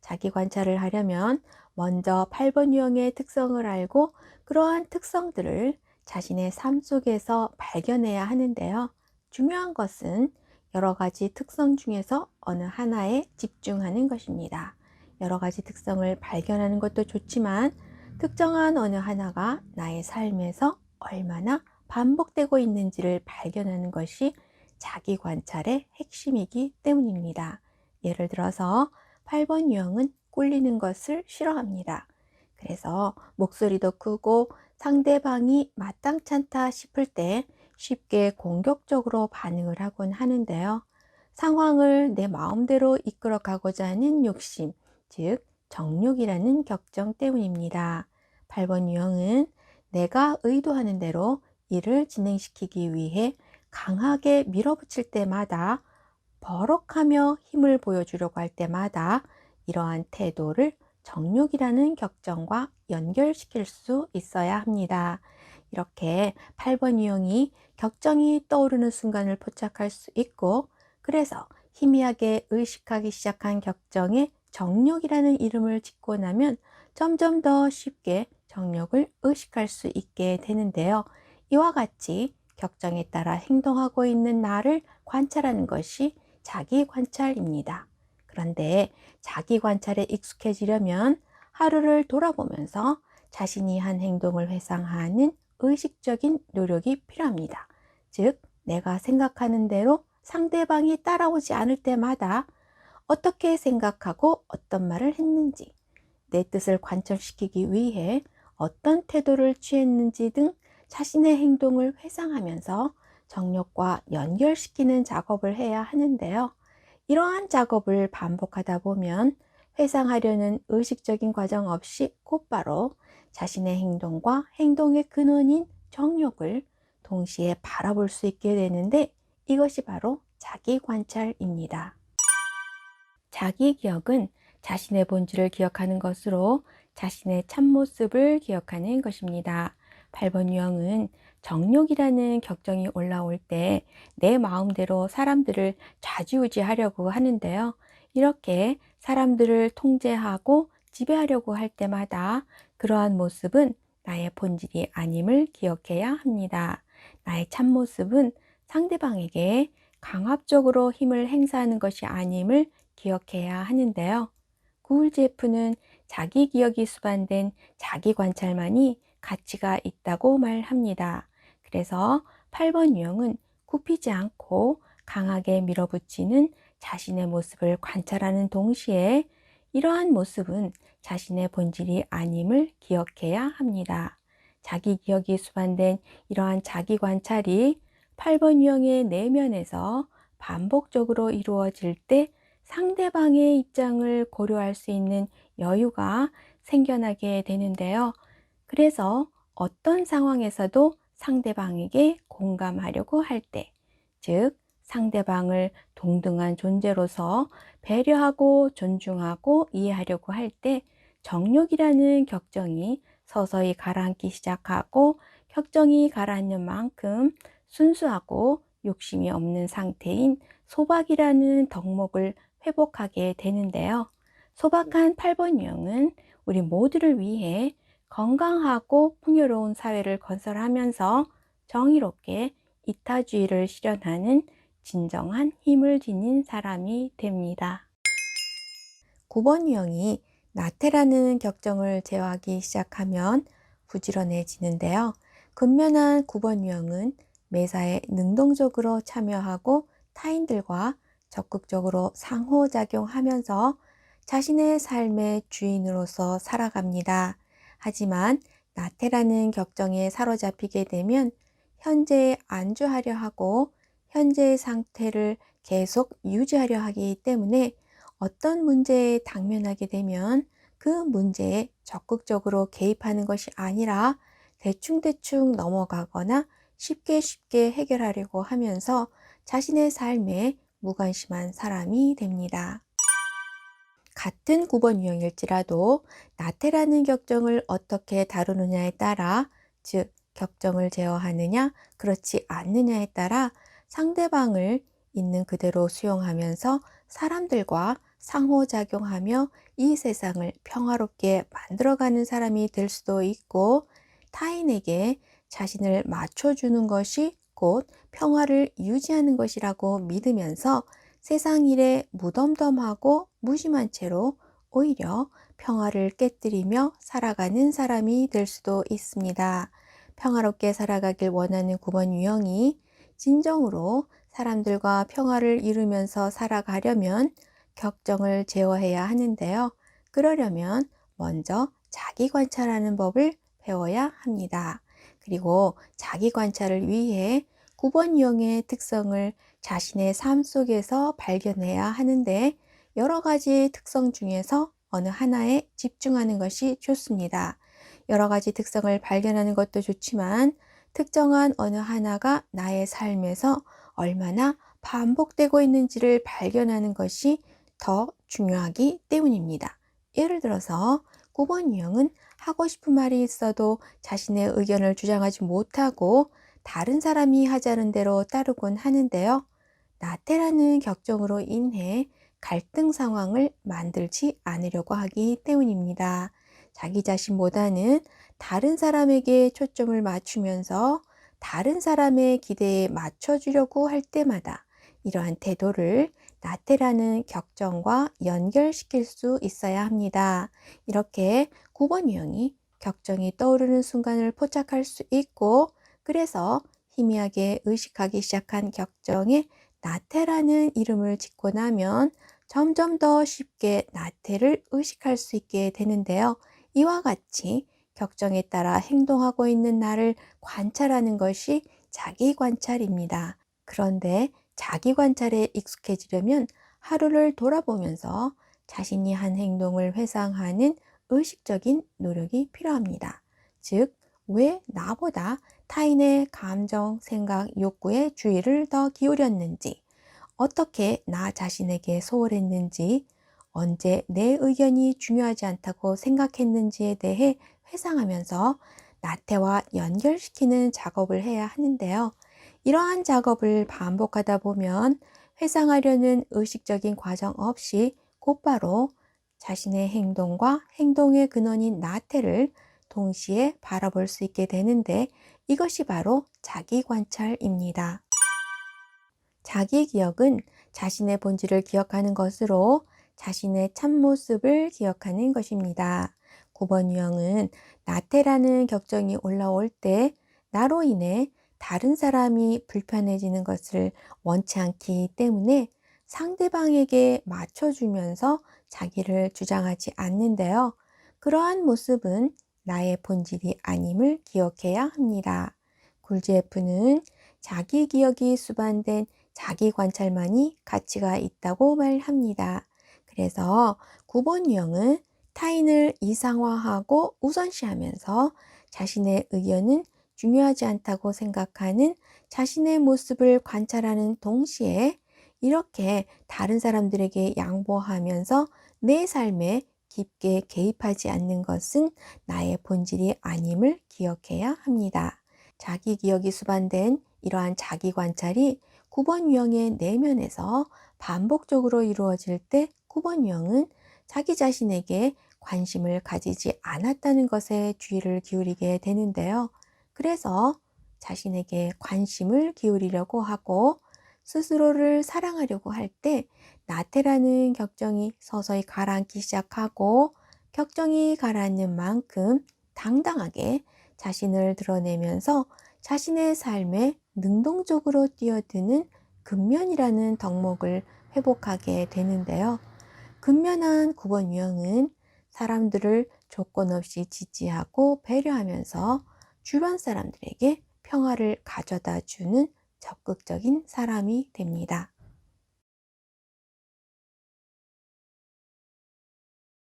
자기 관찰을 하려면 먼저 8번 유형의 특성을 알고 그러한 특성들을 자신의 삶 속에서 발견해야 하는데요. 중요한 것은 여러 가지 특성 중에서 어느 하나에 집중하는 것입니다. 여러 가지 특성을 발견하는 것도 좋지만 특정한 어느 하나가 나의 삶에서 얼마나 반복되고 있는지를 발견하는 것이 자기 관찰의 핵심이기 때문입니다. 예를 들어서 8번 유형은 꿀리는 것을 싫어합니다. 그래서 목소리도 크고 상대방이 마땅찮다 싶을 때 쉽게 공격적으로 반응을 하곤 하는데요. 상황을 내 마음대로 이끌어 가고자 하는 욕심, 즉 정욕이라는 격정 때문입니다. 8번 유형은 내가 의도하는 대로 일을 진행시키기 위해 강하게 밀어붙일 때마다, 버럭하며 힘을 보여주려고 할 때마다 이러한 태도를 정욕이라는 격정과 연결시킬 수 있어야 합니다. 이렇게 8번 유형이 격정이 떠오르는 순간을 포착할 수 있고, 그래서 희미하게 의식하기 시작한 격정에 정욕이라는 이름을 짓고 나면 점점 더 쉽게 정욕을 의식할 수 있게 되는데요. 이와 같이 격정에 따라 행동하고 있는 나를 관찰하는 것이 자기 관찰입니다. 그런데 자기 관찰에 익숙해지려면 하루를 돌아보면서 자신이 한 행동을 회상하는 의식적인 노력이 필요합니다. 즉, 내가 생각하는 대로 상대방이 따라오지 않을 때마다 어떻게 생각하고 어떤 말을 했는지, 내 뜻을 관철시키기 위해 어떤 태도를 취했는지 등 자신의 행동을 회상하면서 정욕과 연결시키는 작업을 해야 하는데요. 이러한 작업을 반복하다 보면 회상하려는 의식적인 과정 없이 곧바로 자신의 행동과 행동의 근원인 정욕을 동시에 바라볼 수 있게 되는데, 이것이 바로 자기 관찰입니다. 자기 기억은 자신의 본질을 기억하는 것으로 자신의 참모습을 기억하는 것입니다. 8번 유형은 정욕이라는 격정이 올라올 때 내 마음대로 사람들을 좌지우지하려고 하는데요. 이렇게 사람들을 통제하고 지배하려고 할 때마다 그러한 모습은 나의 본질이 아님을 기억해야 합니다. 나의 참모습은 상대방에게 강압적으로 힘을 행사하는 것이 아님을 기억해야 하는데요. 구울제프는 자기 기억이 수반된 자기 관찰만이 가치가 있다고 말합니다. 그래서 8번 유형은 굽히지 않고 강하게 밀어붙이는 자신의 모습을 관찰하는 동시에 이러한 모습은 자신의 본질이 아님을 기억해야 합니다. 자기 기억이 수반된 이러한 자기 관찰이 8번 유형의 내면에서 반복적으로 이루어질 때 상대방의 입장을 고려할 수 있는 여유가 생겨나게 되는데요. 그래서 어떤 상황에서도 상대방에게 공감하려고 할 때, 즉, 상대방을 동등한 존재로서 배려하고 존중하고 이해하려고 할 때 정욕이라는 격정이 서서히 가라앉기 시작하고 격정이 가라앉는 만큼 순수하고 욕심이 없는 상태인 소박이라는 덕목을 회복하게 되는데요. 소박한 8번 유형은 우리 모두를 위해 건강하고 풍요로운 사회를 건설하면서 정의롭게 이타주의를 실현하는 진정한 힘을 지닌 사람이 됩니다. 9번 유형이 나태라는 격정을 제어하기 시작하면 부지런해지는데요. 근면한 9번 유형은 매사에 능동적으로 참여하고 타인들과 적극적으로 상호작용하면서 자신의 삶의 주인으로서 살아갑니다. 하지만 나태라는 격정에 사로잡히게 되면 현재에 안주하려 하고 현재의 상태를 계속 유지하려 하기 때문에 어떤 문제에 당면하게 되면 그 문제에 적극적으로 개입하는 것이 아니라 대충대충 넘어가거나 쉽게 해결하려고 하면서 자신의 삶에 무관심한 사람이 됩니다. 같은 9번 유형일지라도 나태라는 격정을 어떻게 다루느냐에 따라, 즉 격정을 제어하느냐 그렇지 않느냐에 따라 상대방을 있는 그대로 수용하면서 사람들과 상호작용하며 이 세상을 평화롭게 만들어가는 사람이 될 수도 있고, 타인에게 자신을 맞춰주는 것이 곧 평화를 유지하는 것이라고 믿으면서 세상 일에 무덤덤하고 무심한 채로 오히려 평화를 깨뜨리며 살아가는 사람이 될 수도 있습니다. 평화롭게 살아가길 원하는 9번 유형이 진정으로 사람들과 평화를 이루면서 살아가려면 격정을 제어해야 하는데요. 그러려면 먼저 자기 관찰하는 법을 배워야 합니다. 그리고 자기 관찰을 위해 9번 유형의 특성을 자신의 삶 속에서 발견해야 하는데, 여러 가지 특성 중에서 어느 하나에 집중하는 것이 좋습니다. 여러 가지 특성을 발견하는 것도 좋지만 특정한 어느 하나가 나의 삶에서 얼마나 반복되고 있는지를 발견하는 것이 더 중요하기 때문입니다. 예를 들어서 9번 유형은 하고 싶은 말이 있어도 자신의 의견을 주장하지 못하고 다른 사람이 하자는 대로 따르곤 하는데요. 나태라는 격정으로 인해 갈등 상황을 만들지 않으려고 하기 때문입니다. 자기 자신보다는 다른 사람에게 초점을 맞추면서 다른 사람의 기대에 맞춰주려고 할 때마다 이러한 태도를 나태라는 격정과 연결시킬 수 있어야 합니다. 이렇게 9번 유형이 격정이 떠오르는 순간을 포착할 수 있고, 그래서 희미하게 의식하기 시작한 격정에 나태라는 이름을 짓고 나면 점점 더 쉽게 나태를 의식할 수 있게 되는데요. 이와 같이 격정에 따라 행동하고 있는 나를 관찰하는 것이 자기 관찰입니다. 그런데 자기 관찰에 익숙해지려면 하루를 돌아보면서 자신이 한 행동을 회상하는 의식적인 노력이 필요합니다. 즉, 왜 나보다 타인의 감정, 생각, 욕구에 주의를 더 기울였는지, 어떻게 나 자신에게 소홀했는지, 언제 내 의견이 중요하지 않다고 생각했는지에 대해 회상하면서 나태와 연결시키는 작업을 해야 하는데요. 이러한 작업을 반복하다 보면 회상하려는 의식적인 과정 없이 곧바로 자신의 행동과 행동의 근원인 나태를 동시에 바라볼 수 있게 되는데, 이것이 바로 자기 관찰입니다. 자기 기억은 자신의 본질을 기억하는 것으로 자신의 참모습을 기억하는 것입니다. 9번 유형은 나태라는 격정이 올라올 때 나로 인해 다른 사람이 불편해지는 것을 원치 않기 때문에 상대방에게 맞춰주면서 자기를 주장하지 않는데요. 그러한 모습은 나의 본질이 아님을 기억해야 합니다. 굴지에프는 자기 기억이 수반된 자기 관찰만이 가치가 있다고 말합니다. 그래서 9번 유형은 타인을 이상화하고 우선시하면서 자신의 의견은 중요하지 않다고 생각하는 자신의 모습을 관찰하는 동시에 이렇게 다른 사람들에게 양보하면서 내 삶에 깊게 개입하지 않는 것은 나의 본질이 아님을 기억해야 합니다. 자기 기억이 수반된 이러한 자기 관찰이 9번 유형의 내면에서 반복적으로 이루어질 때 9번 유형은 자기 자신에게 관심을 가지지 않았다는 것에 주의를 기울이게 되는데요. 그래서 자신에게 관심을 기울이려고 하고 스스로를 사랑하려고 할 때 나태라는 격정이 서서히 가라앉기 시작하고 격정이 가라앉는 만큼 당당하게 자신을 드러내면서 자신의 삶에 능동적으로 뛰어드는 근면이라는 덕목을 회복하게 되는데요. 근면한 9번 유형은 사람들을 조건 없이 지지하고 배려하면서 주변 사람들에게 평화를 가져다 주는 적극적인 사람이 됩니다.